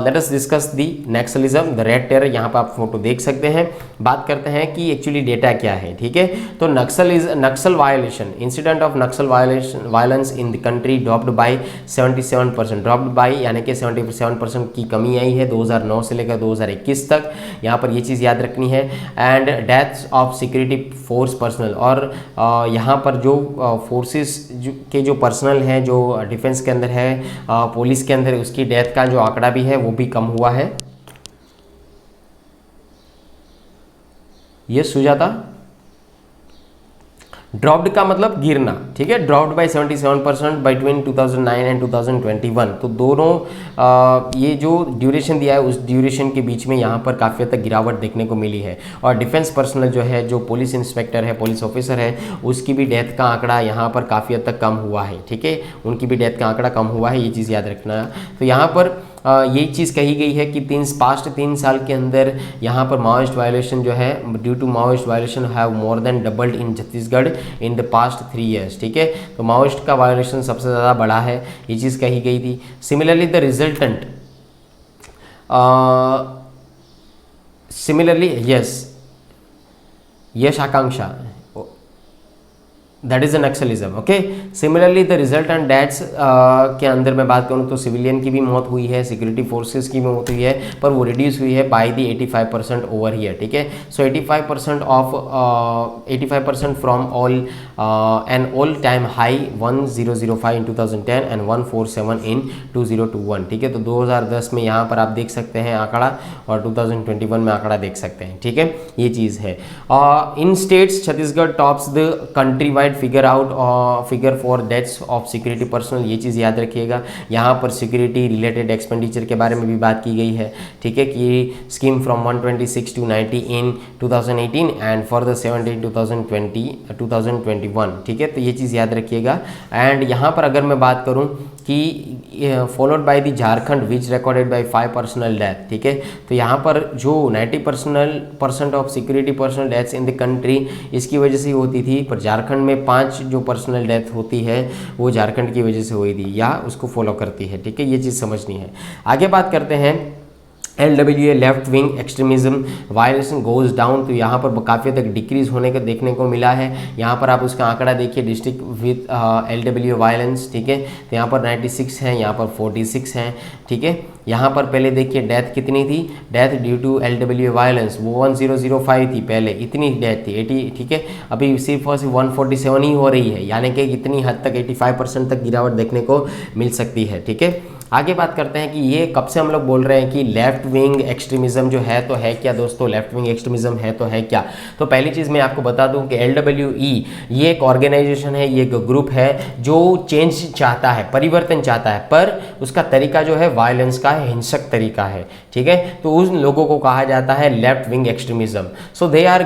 let us discuss the Naxalism the red terror. यहाँ पर आप फोटो देख सकते हैं। बात करते हैं कि एक्चुअली डेटा क्या है, ठीक है। तो Naxal violation, incident of Naxal violence in the country dropped by 77%, dropped by यानी कि 77% की कमी आई है 2009 से लेकर 2021 तक। यहाँ पर ये चीज़ याद रखनी है। And deaths of security force personal, और यहाँ पर जो फोर्सेस के जो पर्सनल हैं जो डिफेंस के अंदर है, पुलिस के अंदर, उसकी डेथ का जो आंकड़ा भी है वो भी कम हुआ है। ये सुजाता, ड्रॉप्ड का मतलब गिरना, ठीक है, ड्रॉप्ड बाय 77% बिटवीन 2009 एंड 2021। तो दोनों ये जो ड्यूरेशन दिया है उस ड्यूरेशन के बीच में यहाँ पर काफ़ी हद तक गिरावट देखने को मिली है। और डिफेंस पर्सनल जो है, जो पुलिस इंस्पेक्टर है, पुलिस ऑफिसर है, उसकी भी डेथ का आंकड़ा यहाँ पर काफ़ी हद तक कम हुआ है, ठीक है, उनकी भी डेथ का आंकड़ा कम हुआ है, ये चीज़ याद रखना। तो यहाँ पर यही चीज़ कही गई है कि पास्ट 3 साल के अंदर यहाँ पर माओइस्ट वायलेशन जो है, due to Maoist violation have more than doubled in Chhattisgarh in the past 3 years, ठीक है। तो माओइस्ट का वायलेशन सबसे ज़्यादा बढ़ा है, ये चीज़ कही गई थी। Similarly the resultant similarly Yash Akanksha, that is a Naxalism, okay. Similarly the resultant deaths के अंदर मैं बात करूँ तो सिविलियन की भी मौत हुई है, सिक्योरिटी फोर्सेस की भी मौत हुई है, पर वो रिड्यूस हुई है बाय द 85% ओवर हियर, ठीक है। So 85% from all an all time high 1005 in 2010 and 147 in 2021, ठीक है। तो 2010 में यहाँ पर आप देख सकते हैं आंकड़ा, और 2021 में आंकड़ा देख सकते हैं, ठीक है, ये चीज़ है। In states Chhattisgarh tops the country wide figure for deaths of security personnel, ये चीज़ याद रखिएगा। यहाँ पर सिक्योरिटी रिलेटेड एक्सपेंडिचर के बारे में भी बात की गई है, ठीक है, कि scheme from 126 to 90 in 2018 and for the 17 2021, ठीक है। तो ये चीज़ याद रखिएगा। एंड यहाँ पर अगर मैं बात करूँ कि followed by the Jharkhand which recorded by 5 personal death, ठीक है। तो यहाँ पर जो 90% of security personal deaths in the country इसकी वजह से होती थी, पर झारखंड में 5 जो पर्सनल डेथ होती है वो झारखंड की वजह से हुई थी या उसको फॉलो करती है, ठीक है, ये चीज़ समझनी है। आगे बात करते हैं LWA left wing extremism violation goes down, तो यहाँ पर काफ़ी तक डिक्रीज होने का देखने को मिला है। यहाँ पर आप उसका आंकड़ा देखिए, डिस्ट्रिक्ट विथ LWA वायलेंस, ठीक है। तो यहाँ पर 96 हैं, यहाँ पर 46 हैं, ठीक है। यहाँ पर पहले देखिए डेथ कितनी थी, death due to LWA violence वो 1005 थी, पहले इतनी डेथ थी 80, ठीक है। अभी सिर्फ 147 ही हो रही है, यानी कि इतनी हद तक 85% तक गिरावट देखने को मिल सकती है, ठीक है। आगे बात करते हैं कि ये कब से हम लोग बोल रहे हैं कि लेफ्ट विंग एक्सट्रीमिज्म जो है तो है क्या दोस्तों, लेफ्ट विंग एक्सट्रीमिज्म है तो है क्या। तो पहली चीज़ मैं आपको बता दूं कि LWE ये एक ऑर्गेनाइजेशन है, ये एक ग्रुप है जो चेंज चाहता है, परिवर्तन चाहता है, पर उसका तरीका जो है वायलेंस का है, हिंसक तरीका है, ठीक है। तो उन लोगों को कहा जाता है left wing extremism. So they are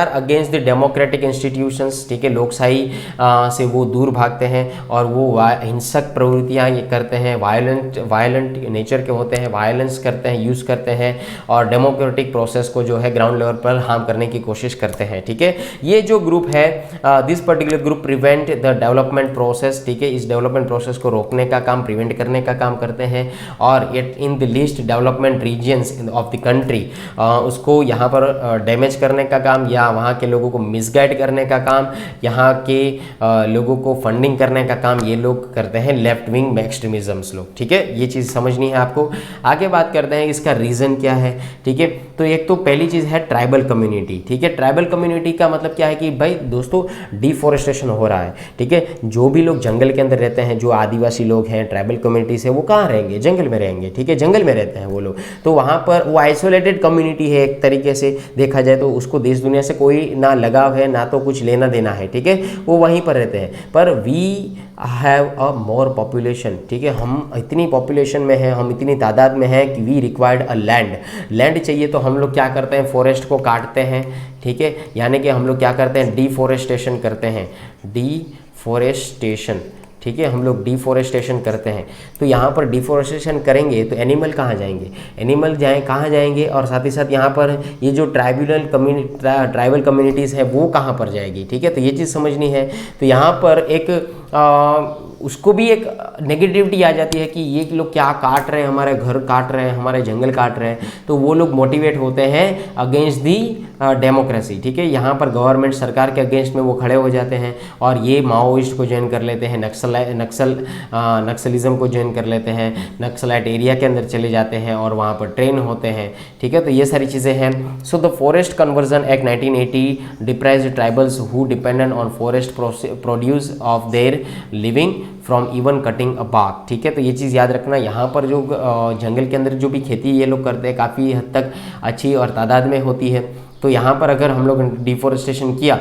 against the democratic institutions, ठीक है, लोकशाही से वो दूर भागते हैं और वो हिंसक प्रवृत्तियाँ ये करते हैं, वायलेंट नेचर के होते हैं, वायलेंस करते हैं, यूज़ करते हैं और डेमोक्रेटिक प्रोसेस को जो है ग्राउंड लेवल पर हार्म करने की कोशिश करते हैं, ठीक है। ये जो ग्रुप है, this particular group prevent the development process, ठीक है, इस डेवलपमेंट प्रोसेस को रोकने का काम, प्रिवेंट करने का काम करते हैं। और in the list development regions of the country, उसको यहाँ पर डैमेज करने का काम या वहाँ के लोगों को मिसगाइड करने का काम, यहाँ के लोगों को फंडिंग करने का काम ये लोग करते हैं, लेफ्ट विंग एक्सट्रीमिज्म लोग, ठीक है, ये चीज़ समझनी है आपको। आगे बात करते हैं इसका रीज़न क्या है, ठीक है। तो एक तो पहली चीज़ है ट्राइबल कम्युनिटी, ठीक है। ट्राइबल कम्युनिटी का मतलब क्या है कि भाई दोस्तों डिफॉरेस्टेशन हो रहा है, ठीक है। जो भी लोग जंगल के अंदर रहते हैं, जो आदिवासी लोग हैं, ट्राइबल कम्युनिटी से, वो कहाँ रहेंगे, जंगल में रहेंगे, ठीक है, जंगल में रहते हैं वो लोग। तो वहाँ पर वो आइसोलेटेड कम्युनिटी है एक तरीके से देखा जाए तो, उसको देश दुनिया से कोई ना लगाव है ना तो कुछ लेना देना है, ठीक है, वो वहीं पर रहते हैं। पर we have a more population, ठीक है, हम इतनी पॉपुलेशन में हैं, हम इतनी तादाद में हैं कि वी रिक्वायर्ड अ लैंड चाहिए। तो हम लोग क्या करते हैं, फॉरेस्ट को काटते हैं, ठीक है, यानी कि हम लोग क्या करते हैं, डिफॉरेस्टेशन करते हैं, डिफॉरेस्टेशन, ठीक है, हम लोग डिफॉरेस्टेशन करते हैं। तो यहाँ पर डिफॉरेस्टेशन करेंगे तो एनिमल कहाँ जाएंगे, एनिमल कहाँ जाएंगे, और साथ ही साथ यहाँ पर ये जो ट्राइबल कम्युनिटीज़ है वो कहाँ पर जाएगी, ठीक है। तो ये चीज़ समझनी है। तो यहाँ पर एक उसको भी एक नेगेटिविटी आ जाती है कि ये लोग क्या काट रहे हैं, हमारे घर काट रहे हैं, हमारे जंगल काट रहे हैं, तो वो लोग मोटिवेट होते हैं अगेंस्ट दी डेमोक्रेसी, ठीक है। यहाँ पर गवर्नमेंट सरकार के अगेंस्ट में वो खड़े हो जाते हैं और ये माओइस्ट को ज्वाइन कर लेते हैं, नक्सलिज्म को ज्वाइन कर लेते हैं, नक्सलाइट एरिया के अंदर चले जाते हैं और वहाँ पर ट्रेन होते हैं, ठीक है। तो ये सारी चीज़ें हैं। So the forest conversion act 1980 deprived tribals who dependent on forest produce of their living from even cutting a bough, ठीक है। तो ये चीज़ याद रखना, यहाँ पर जो जंगल के अंदर जो भी खेती ये लोग करते हैं काफ़ी हद तक अच्छी और तादाद में होती है। तो यहाँ पर अगर हम लोग डिफॉरेस्टेशन किया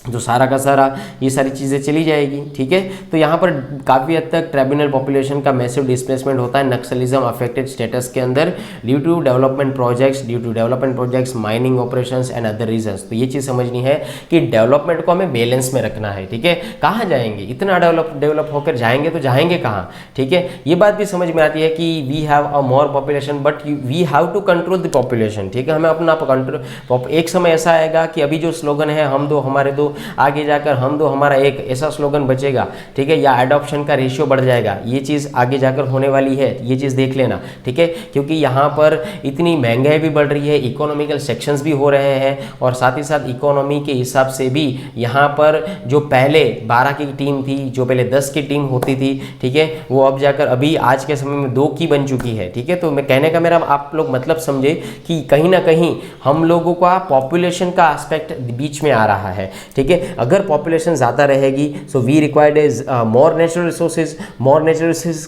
तो सारा का सारा ये सारी चीज़ें चली जाएगी, ठीक है। तो यहाँ पर काफ़ी हद तक ट्राइबल पॉपुलेशन का मैसिव डिस्प्लेसमेंट होता है नक्सलिज्म अफेक्टेड स्टेटस के अंदर due to development projects, mining operations and other reasons. तो ये चीज़ समझनी है कि डेवलपमेंट को हमें बैलेंस में रखना है, ठीक है। कहाँ जाएंगे, इतना डेवलप होकर जाएंगे तो जाएंगे कहाँ, ठीक है। ये बात भी समझ में आती है कि we have a more population but we have to control the population, ठीक है। हमें अपना कंट्रोल, एक समय ऐसा आएगा कि अभी जो स्लोगन है हम दो हमारे दो, आगे जाकर हम दो हमारा एक, ऐसा स्लोगन बचेगा, ठीक है, या एडॉप्शन का रेशियो बढ़ जाएगा। ये चीज़ आगे जाकर होने वाली है, ये चीज़ देख लेना, ठीक है। क्योंकि यहाँ पर इतनी महंगाई भी बढ़ रही है, इकोनॉमिकल सेक्शंस भी हो रहे हैं, और साथ ही साथ इकोनॉमी के हिसाब से भी यहाँ पर जो पहले 12 की टीम थी, जो पहले 10 की टीम होती थी, ठीक है, वो अब जाकर अभी आज के समय में 2 की बन चुकी है, ठीक है। तो मैं कहने का मेरा आप लोग मतलब समझे कि कहीं ना कहीं हम लोगों का पॉपुलेशन का एस्पेक्ट बीच में आ रहा है, ठीक है। अगर पॉपुलेशन ज़्यादा रहेगी so we required is more natural resources. More natural resources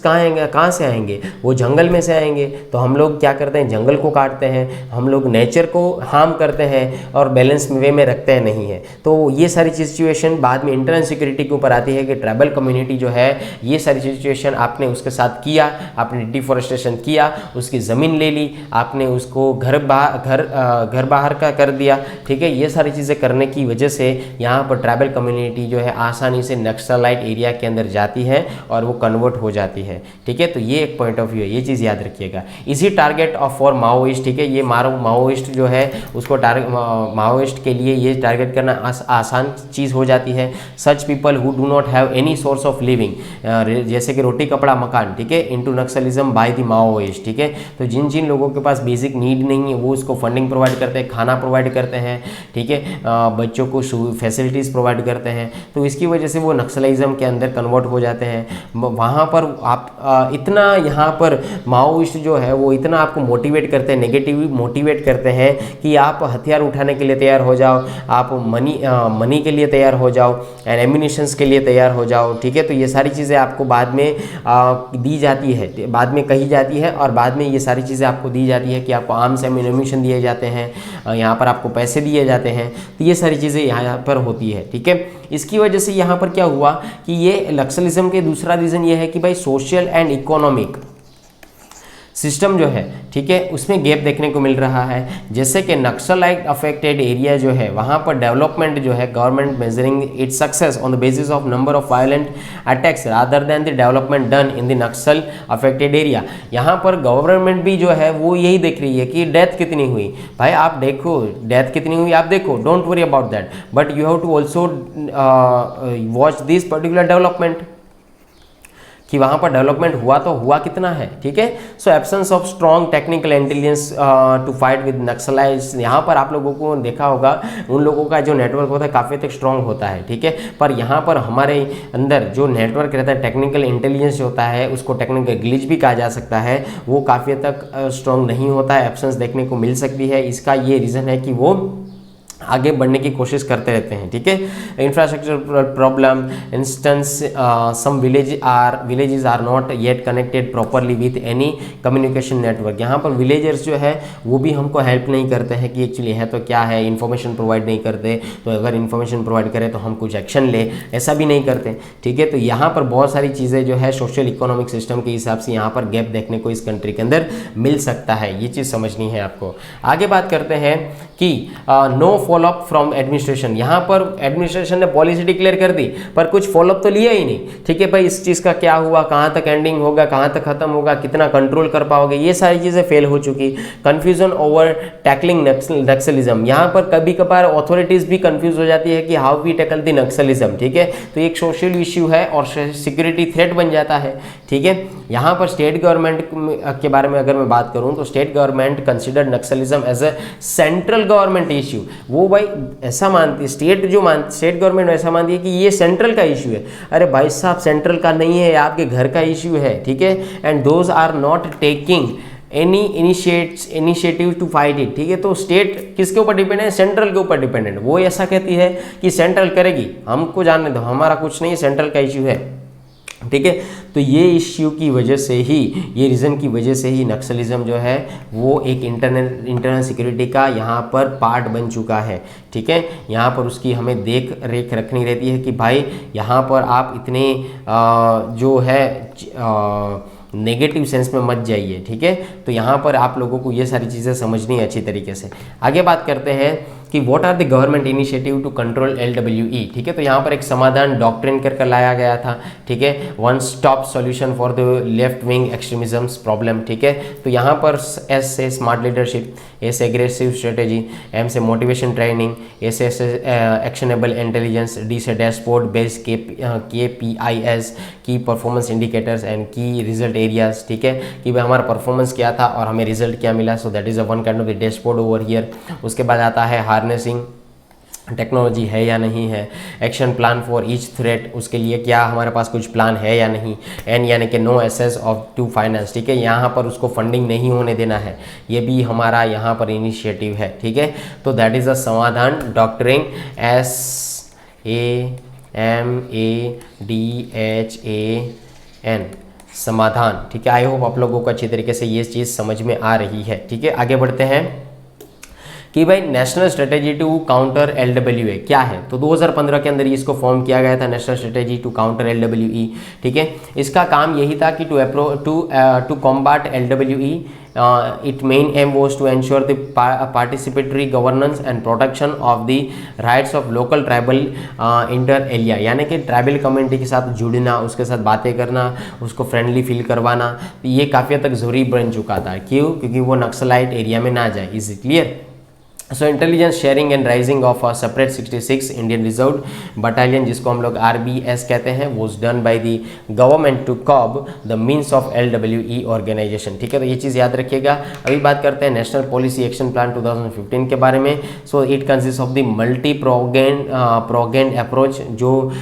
कहाँ से आएंगे, वो जंगल में से आएंगे। तो हम लोग क्या करते हैं, जंगल को काटते हैं, हम लोग नेचर को हार्म करते हैं और बैलेंस वे में रखते हैं नहीं है। तो ये सारी सिचुएशन बाद में इंटरनल सिक्योरिटी के ऊपर आती है कि ट्राइबल कम्युनिटी जो है, ये सारी सिचुएशन आपने उसके साथ किया, आपने डिफॉरेस्टेशन किया, उसकी ज़मीन ले ली, आपने उसको घर बाहर का कर दिया, ठीक है। ये सारी चीज़ें करने की वजह से यहाँ पर ट्राइबल कम्युनिटी जो है आसानी से नक्सलाइट एरिया के अंदर जाती है और वो कन्वर्ट हो जाती है, ठीक है। तो ये एक पॉइंट ऑफ व्यू है, ये चीज़ याद रखिएगा। इसी टारगेट ऑफ फॉर माओइस्ट, ठीक है, ये माओइस्ट जो है उसको माओइस्ट के लिए ये टारगेट करना आसान चीज़ हो जाती है। Such people who do not have any source of living, जैसे कि रोटी कपड़ा मकान, ठीक है, into Naxalism by the Maoist, ठीक है। तो जिन जिन लोगों के पास बेसिक नीड नहीं है वो उसको फंडिंग प्रोवाइड करते हैं, खाना प्रोवाइड करते हैं, ठीक है, बच्चों को फैसिलिटीज़ प्रोवाइड करते हैं। तो इसकी वजह से वो नक्सलिज्म के अंदर कन्वर्ट हो जाते हैं। वहाँ पर आप इतना यहाँ पर माओइस्ट जो है वो इतना आपको मोटिवेट करते हैं, नेगेटिवली मोटिवेट करते हैं कि आप हथियार उठाने के लिए तैयार हो जाओ, आप मनी के लिए तैयार हो जाओ, एंड एम्यूनिशंस के लिए तैयार हो जाओ, ठीक है। तो ये सारी चीज़ें आपको बाद में दी जाती है, बाद में कही जाती है, और बाद में ये सारी चीज़ें आपको दी जाती है कि आपको आर्म्स एम्यूनिशन दिए जाते हैं, यहाँ पर आपको पैसे दिए जाते हैं। तो ये सारी चीज़ें यहाँ पर होती है, ठीक है। इसकी वजह से यहाँ पर क्या हुआ कि ये नक्सलिज्म के दूसरा रीज़न ये है कि भाई सोशल एंड इकोनॉमिक सिस्टम जो है, ठीक है, उसमें गैप देखने को मिल रहा है। जैसे कि नक्सलाइट अफेक्टेड एरिया जो है वहाँ पर डेवलपमेंट जो है government measuring its success on the basis of number of violent attacks rather than the development done in the Naxal affected area. यहाँ पर गवर्नमेंट भी जो है वो यही देख रही है कि डेथ कितनी हुई, भाई आप देखो डेथ कितनी हुई, आप देखो, don't worry about that, but you have to also watch this particular development कि वहाँ पर डेवलपमेंट हुआ तो हुआ कितना है, ठीक है। So absence of strong technical intelligence to fight with Naxalites. यहाँ पर आप लोगों को देखा होगा उन लोगों का जो नेटवर्क होता है काफ़ी तक स्ट्रॉन्ग होता है, ठीक है। पर यहाँ पर हमारे अंदर जो नेटवर्क रहता है, टेक्निकल इंटेलिजेंस होता है, उसको टेक्निकल ग्लिच भी कहा जा सकता है, वो काफ़ी तक स्ट्रॉन्ग नहीं होता है, एब्सेंस देखने को मिल सकती है। इसका ये रीज़न है कि वो आगे बढ़ने की कोशिश करते रहते हैं, ठीक है। Infrastructure problem, instance some villages are not yet connected properly with any communication network. यहाँ पर विलेजर्स जो है वो भी हमको हेल्प नहीं करते हैं कि एक्चुअली है तो क्या है, इन्फॉर्मेशन प्रोवाइड नहीं करते, तो अगर इन्फॉर्मेशन प्रोवाइड करें तो हम कुछ एक्शन ले, ऐसा भी नहीं करते, ठीक है। तो यहाँ पर बहुत सारी चीज़ें जो है सोशल इकोनॉमिक सिस्टम के हिसाब से यहाँ पर गैप देखने को इस कंट्री के अंदर मिल सकता है, ये चीज़ समझनी है आपको। आगे बात करते हैं कि नो फॉलोअप फ्रॉम एडमिनिस्ट्रेशन। यहाँ पर एडमिनिस्ट्रेशन ने पॉलिसी डिक्लेयर कर दी पर कुछ फॉलोअप तो लिया ही नहीं, ठीक है भाई, इस चीज़ का क्या हुआ, कहाँ तक एंडिंग होगा, कहाँ तक खत्म होगा, कितना कंट्रोल कर पाओगे, ये सारी चीज़ें फेल हो चुकी। Confusion over tackling Naxalism. यहाँ पर कभी कभार अथॉरिटीज़ भी कंफ्यूज हो जाती है कि how we tackle the naxalism, ठीक है। तो एक सोशल इश्यू है और सिक्योरिटी थ्रेट बन जाता है, ठीक है। यहाँ पर स्टेट गवर्नमेंट के बारे में अगर मैं बात करूँ तो state government consider naxalism as a central government issue. वो भाई ऐसा मानती है, स्टेट गवर्नमेंट ऐसा मानती है कि ये सेंट्रल का इश्यू है। अरे भाई साहब, सेंट्रल का नहीं है, आपके घर का इश्यू है, ठीक है। And those are not taking any initiative to fight it, ठीक है। तो स्टेट किसके ऊपर डिपेंड है, सेंट्रल के ऊपर डिपेंडेंट। वो ऐसा कहती है कि सेंट्रल करेगी, हमको जानने दो, हमारा कुछ नहीं, सेंट्रल का इश्यू है। ठीक है। तो ये इश्यू की वजह से ही, ये रीज़न की वजह से ही नक्सलिज्म जो है वो एक इंटरनल सिक्योरिटी का यहाँ पर पार्ट बन चुका है। ठीक है, यहाँ पर उसकी हमें देख रेख रखनी रहती है कि भाई यहाँ पर आप इतने जो है नेगेटिव सेंस में मत जाइए। ठीक है, तो यहाँ पर आप लोगों को ये सारी चीज़ें समझनी है अच्छी तरीके से। आगे बात करते हैं कि what are the government initiative to control LWE। ठीक है, तो यहाँ पर एक समाधान डॉक्ट्रिन कर लाया गया था। ठीक है, one stop solution for the left wing extremisms problem. ठीक है, तो यहाँ पर S से स्मार्ट लीडरशिप, A से एग्रेसिव स्ट्रेटेजी, M से मोटिवेशन ट्रेनिंग, A से एक्शनेबल इंटेलिजेंस, D से dashboard based KPIs key performance indicators and key result areas. ठीक है, कि भाई हमारा परफॉर्मेंस क्या था और हमें रिजल्ट क्या मिला, सो that is a one kind of the dashboard over here. उसके बाद आता है हार्नेसिंग टेक्नोलॉजी है या नहीं है, action plan for each threat, उसके लिए क्या हमारे पास कुछ प्लान है या नहीं, एन यानी कि no access of to finance. ठीक है, यहाँ पर उसको फंडिंग नहीं होने देना है, ये भी हमारा यहाँ पर इनिशिएटिव है। ठीक है, तो दैट इज़ अ समाधान डॉक्ट्रिन SAMADHAN समाधान। ठीक है, आई होप आप लोगों को अच्छी तरीके से ये चीज़ समझ में आ रही है। ठीक है, आगे बढ़ते हैं कि भाई national strategy to counter LWA क्या है। तो 2015 के अंदर इसको फॉर्म किया गया था, national strategy to counter LWE। ठीक है, इसका काम यही था कि to combat LWE it main aim was to ensure the participatory governance and protection of the rights of local tribal inter area, यानी कि ट्राइबल कम्युनिटी के साथ जुड़ना, उसके साथ बातें करना, उसको फ्रेंडली फील करवाना, ये काफ़ी हद तक ज़रूरी बन चुका था। क्यों? क्योंकि वो नक्सलाइट एरिया में ना जाए। Is it clear? So intelligence sharing and raising of a separate 66 Indian reserve battalion, जिसको हम लोग RBS कहते हैं, was done by the government to curb the means of LWE organisation. ठीक है, तो ये चीज़ याद रखिएगा। अभी बात करते हैं नेशनल पॉलिसी एक्शन प्लान 2015 के बारे में। So it consist of the multi pronged approach, जो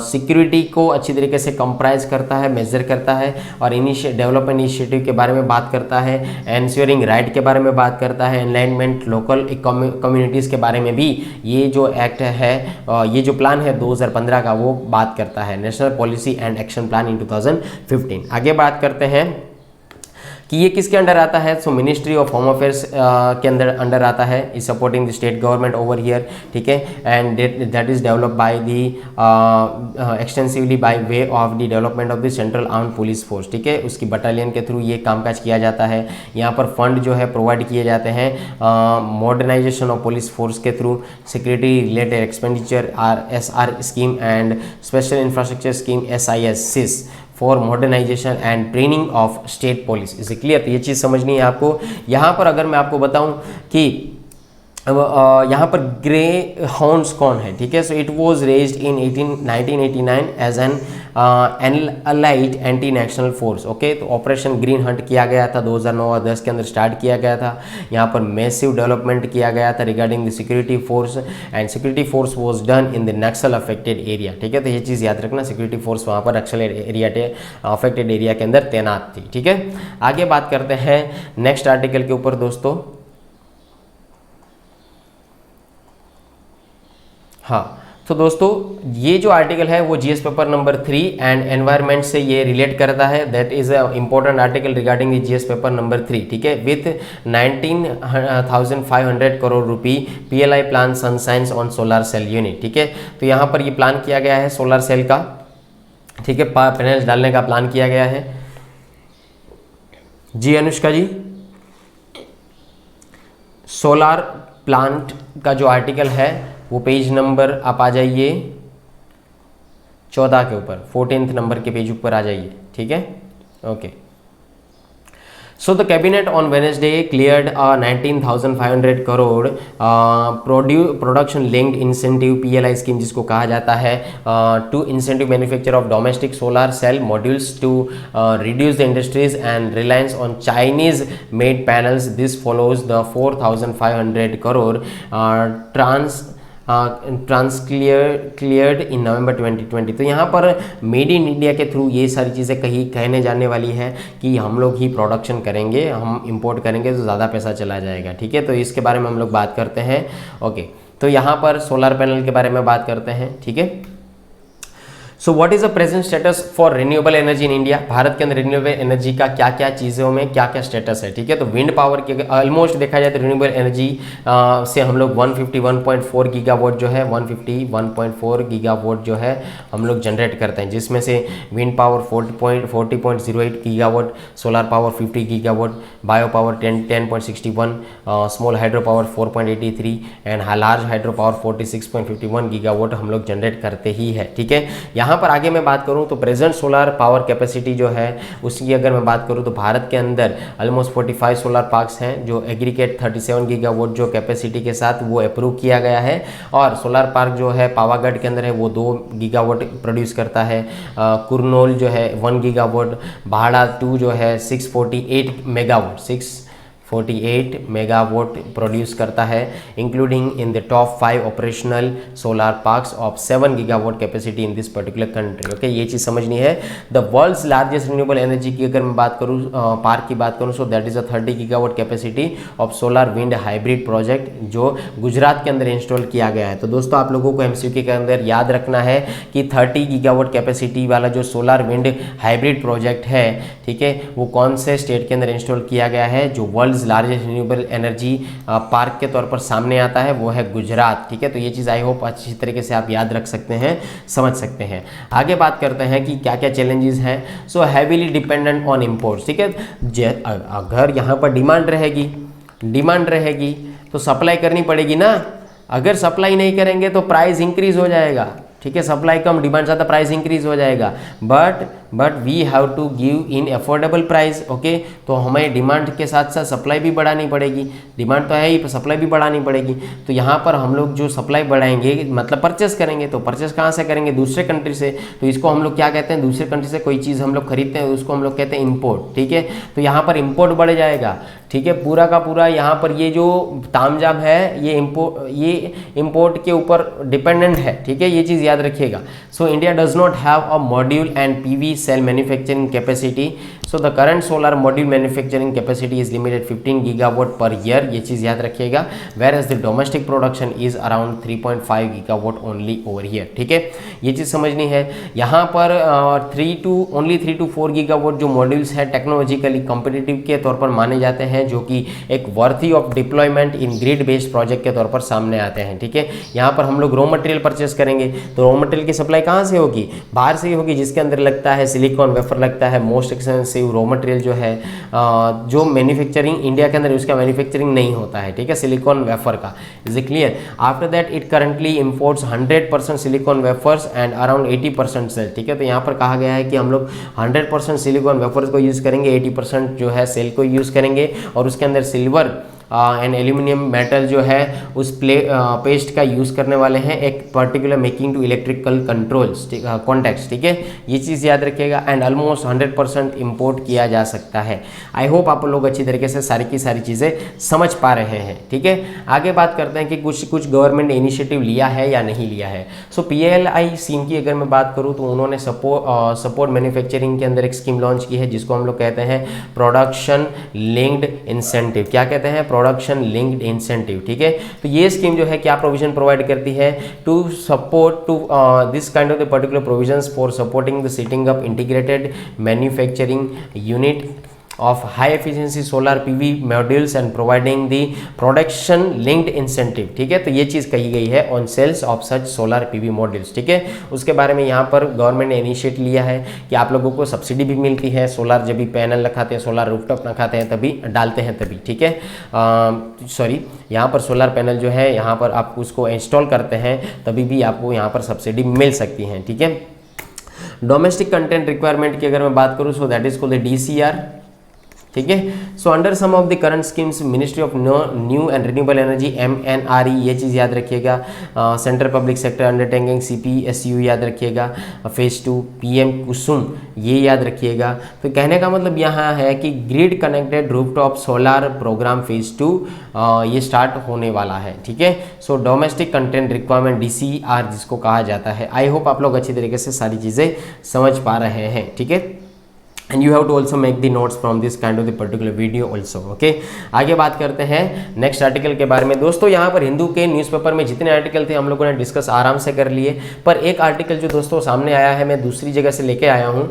सिक्योरिटी को अच्छी तरीके से कंप्राइज करता है, मेजर करता है, और डेवलपमेंट इनिशिएटिव के बारे में बात करता है, एंश्योरिंग राइट के बारे में बात करता है, एनलाइनमेंट लोकल कम्युनिटीज़ के बारे में भी ये जो एक्ट है, ये जो प्लान है 2015 का, वो बात करता है। National policy and action plan in 2015। आगे बात करते हैं कि ये किसके अंडर आता है। सो मिनिस्ट्री ऑफ होम अफेयर्स के अंडर आता है, is supporting the state government over here. ठीक है, and that is develop by the extensively by way of the development of the central armed police force. ठीक है, उसकी बटालियन के थ्रू ये कामकाज किया जाता है। यहाँ पर फंड जो है प्रोवाइड किए जाते हैं मॉडर्नाइजेशन ऑफ पुलिस फोर्स के through, security related expenditure SR scheme and special infrastructure scheme SIS for modernisation and training of state police. इसे क्लियर? तो ये चीज़ समझनी है आपको। यहाँ पर अगर मैं आपको बताऊँ कि यहाँ पर ग्रे हॉर्न्स कौन है। ठीक है, so it was raised in 1989 as an allied anti national force. Okay, तो ऑपरेशन ग्रीन हंट किया गया था 2009 और 10 के अंदर स्टार्ट किया गया था। यहाँ पर मैसिव डेवलपमेंट किया गया था regarding the security force, and security force was done in the Naxal affected area. ठीक है, तो ये चीज़ याद रखना, सिक्योरिटी फोर्स वहाँ पर नक्सल एरिया अफेक्टेड एरिया के अंदर तैनात थी। ठीक है, आगे बात करते हैं नेक्स्ट आर्टिकल के ऊपर दोस्तों। हाँ, तो दोस्तों ये जो आर्टिकल है वो GS paper number 3 and environment से ये रिलेट करता है। That is a important article regarding the GS paper number 3। ठीक है, with 19,500 crore rupee PLI plan sunshines on solar cell unit. ठीक है, तो यहाँ पर ये प्लान किया गया है सोलर सेल का। ठीक है, पैनल्स डालने का प्लान किया गया है। जी अनुष्का जी, सोलर प्लांट का जो आर्टिकल है वो पेज नंबर आप आ जाइए 14 के ऊपर, 14th नंबर के पेज ऊपर आ जाइए। ठीक है, okay. So the cabinet on Wednesday cleared 19,500 crore production linked incentive PLI scheme, जिसको कहा जाता है to incentive manufacture of domestic solar cell modules to reduce the industries and reliance on Chinese made panels. This follows the 4,500 crore cleared in November 2020। तो यहाँ पर मेड इन इंडिया के थ्रू ये सारी चीज़ें कहने जाने वाली है कि हम लोग ही प्रोडक्शन करेंगे, हम इंपोर्ट करेंगे तो ज़्यादा पैसा चला जाएगा। ठीक है, तो इसके बारे में हम लोग बात करते हैं। ओके, तो यहाँ पर सोलर पैनल के बारे में बात करते हैं। ठीक है, so what is the present status for renewable energy in India. Bharat के अंदर रिन्यूएबल एनर्जी का क्या क्या चीज़ों में क्या क्या स्टेटस है, ठीक है। तो विंड पावर के ऑलमोस्ट देखा जाए तो रिन्यूएबल एनर्जी से हम लोग 151.4 गीगावाट जो है 151.4 गीगावाट जो है हम लोग जनरेट करते हैं, जिसमें से wind power 40.08 gigawatt, solar power 50 gigawatt, bio power 10.61, small hydro power 4.83 and large hydro power 46.51 gigawatt हम लोग जनरेट करते ही है, ठीक है। यहाँ पर आगे मैं बात करूँ तो प्रेजेंट सोलर पावर कैपेसिटी जो है उसकी अगर मैं बात करूँ तो भारत के अंदर ऑलमोस्ट 45 सोलर पार्क्स हैं जो एग्रीगेट 37 गीगावाट जो कैपेसिटी के साथ वो अप्रूव किया गया है। और सोलर पार्क जो है पावागढ़ के अंदर है वो 2 गीगावाट प्रोड्यूस करता है, कुरनोल जो है 1 गीगावाट, भाड़ा 2 जो है 648 मेगावाट प्रोड्यूस करता है, including in the top 5 operational solar parks of 7 gigawatt capacity in this particular country. Okay, ये चीज़ समझनी है। The world's largest renewable energy की अगर मैं बात करूँ पार्क की बात करूँ, so that is a 30 gigawatt capacity of solar wind hybrid project जो गुजरात के अंदर इंस्टॉल किया गया है। तो दोस्तों आप लोगों को एमसीक्यू के अंदर याद रखना है कि 30 गीगावाट कैपेसिटी वाला जो सोलर विंड हाइब्रिड प्रोजेक्ट है, ठीक है, वो कौन से स्टेट के अंदर इंस्टॉल किया गया है जो world largest renewable energy park के तौर पर सामने आता है, वो है गुजरात, ठीक है। तो ये चीज़ आई होप अच्छी तरीके से आप याद रख सकते हैं, समझ सकते हैं। आगे बात करते हैं कि क्या क्या चैलेंजेस हैं। सो हैवीली डिपेंडेंट ऑन इम्पोर्ट्स, ठीक है। अगर यहाँ पर डिमांड रहेगी तो सप्लाई करनी पड़ेगी ना। अगर सप्लाई नहीं करेंगे तो प्राइस इंक्रीज हो जाएगा, ठीक है। सप्लाई कम डिमांड ज़्यादा प्राइस इंक्रीज हो जाएगा, but we have to give in affordable price. Okay, तो हमें डिमांड के साथ साथ सप्लाई भी बढ़ानी पड़ेगी। डिमांड तो है ही, सप्लाई भी बढ़ानी पड़ेगी। तो यहाँ पर हम लोग जो सप्लाई बढ़ाएंगे मतलब परचेस करेंगे, तो परचेस कहाँ से करेंगे? दूसरे कंट्री से। तो इसको हम लोग क्या कहते हैं? दूसरे कंट्री से कोई चीज़ हम लोग खरीदते हैं उसको हम लोग कहते हैं इम्पोर्ट, ठीक है। तो यहाँ पर इम्पोर्ट बढ़ जाएगा, ठीक है। पूरा का पूरा यहाँ पर ये जो तामझाम है ये इम्पोर्ट के ऊपर डिपेंडेंट है, ठीक है। ये चीज़ याद रखिएगा। So India does not have a module and PV cell manufacturing capacity. So the current solar module manufacturing capacity is limited 15 gigawatt per year, ये चीज़ याद रखिएगा। Whereas the domestic production is around 3.5 gigawatt only over year, ठीक है। ये चीज़ समझनी है। यहाँ पर 3 to 4 गीगावाट जो मॉड्यूल्स है टेक्नोलॉजिकली कॉम्पिटिटिव के तौर पर माने जाते हैं, जो कि एक worthy of deployment in grid based project के तौर पर सामने आते हैं, ठीक है। यहाँ पर हम लोग रॉ मटेरियल परचेस करेंगे तो रॉ मटेरियल की सप्लाई कहाँ से होगी? बाहर से ही होगी, जिसके अंदर लगता है सिलिकॉन वेफर लगता है। मोस्ट एक्सपेंसिव रॉ मटेरियल जो है जो मैन्युफैक्चरिंग इंडिया के अंदर उसका मैन्युफैक्चरिंग नहीं होता है, ठीक है, सिलिकॉन वेफर का। Is it clear? After that it currently imports 100% silicon wafers and around 80% cell, ठीक है। तो यहाँ पर कहा गया है कि हम लोग 100% सिलिकॉन वेफर्स को यूज़ करेंगे, 80% जो है सेल को यूज़ करेंगे, और उसके अंदर सिल्वर एंड एल्यूमिनियम मेटल जो है उस पेस्ट का यूज़ करने वाले हैं एक particular making to electrical controls context, ठीक है। ये चीज़ याद रखिएगा। एंड ऑलमोस्ट 100% इंपोर्ट किया जा सकता है। आई होप आप लोग अच्छी तरीके से सारी की सारी चीज़ें समझ पा रहे हैं, ठीक है। आगे बात करते हैं कि कुछ गवर्नमेंट ने इनिशिएटिव लिया है या नहीं लिया है। सो PLI स्कीम की अगर मैं बात करूँ तो उन्होंने सपोर्ट मैन्युफैक्चरिंग के अंदर एक स्कीम लॉन्च की है जिसको हम लोग कहते हैं प्रोडक्शन लिंक्ड इंसेंटिव। क्या कहते हैं? प्रोडक्शन लिंक्ड इंसेंटिव, ठीक है। तो ये स्कीम जो है क्या प्रोविजन प्रोवाइड करती है? To support to this kind of the particular provisions for supporting the setting up integrated manufacturing unit of high efficiency solar PV modules and providing the production linked incentive, ठीक है। तो ये चीज़ कही गई है on sales of such solar PV modules, ठीक है। उसके बारे में यहाँ पर गवर्नमेंट ने इनिशिएट लिया है कि आप लोगों को सब्सिडी भी मिलती है। सोलर जब भी पैनल लगाते हैं, सोलर रूफटॉप लगाते हैं तभी डालते हैं तभी, ठीक है। यहाँ पर सोलर पैनल जो है यहाँ पर आप उसको इंस्टॉल करते हैं तभी भी आपको यहाँ पर सब्सिडी मिल सकती है, ठीक है। डोमेस्टिक कंटेंट रिक्वायरमेंट की अगर मैं बात करूँ so that is called DCR, ठीक है। So under some of the current schemes ministry of new and renewable energy MNRE, ये चीज़ याद रखिएगा। Central public sector undertaking CPSU याद रखिएगा। फेज 2 PM कुसुम ये याद रखिएगा। तो कहने का मतलब यहाँ है कि grid connected rooftop solar programme phase 2 ये स्टार्ट होने वाला है, ठीक है। So domestic content requirement DCR जिसको कहा जाता है। आई होप आप लोग अच्छी तरीके से सारी चीज़ें समझ पा रहे हैं, ठीक है। And you have to also make the notes from this kind of the particular video also. Okay, आगे बात करते हैं नेक्स्ट आर्टिकल के बारे में। दोस्तों यहाँ पर हिंदू के न्यूज़पेपर में जितने आर्टिकल थे हम लोगों ने डिस्कस आराम से कर लिए, पर एक आर्टिकल जो दोस्तों सामने आया है मैं दूसरी जगह से लेके आया हूँ,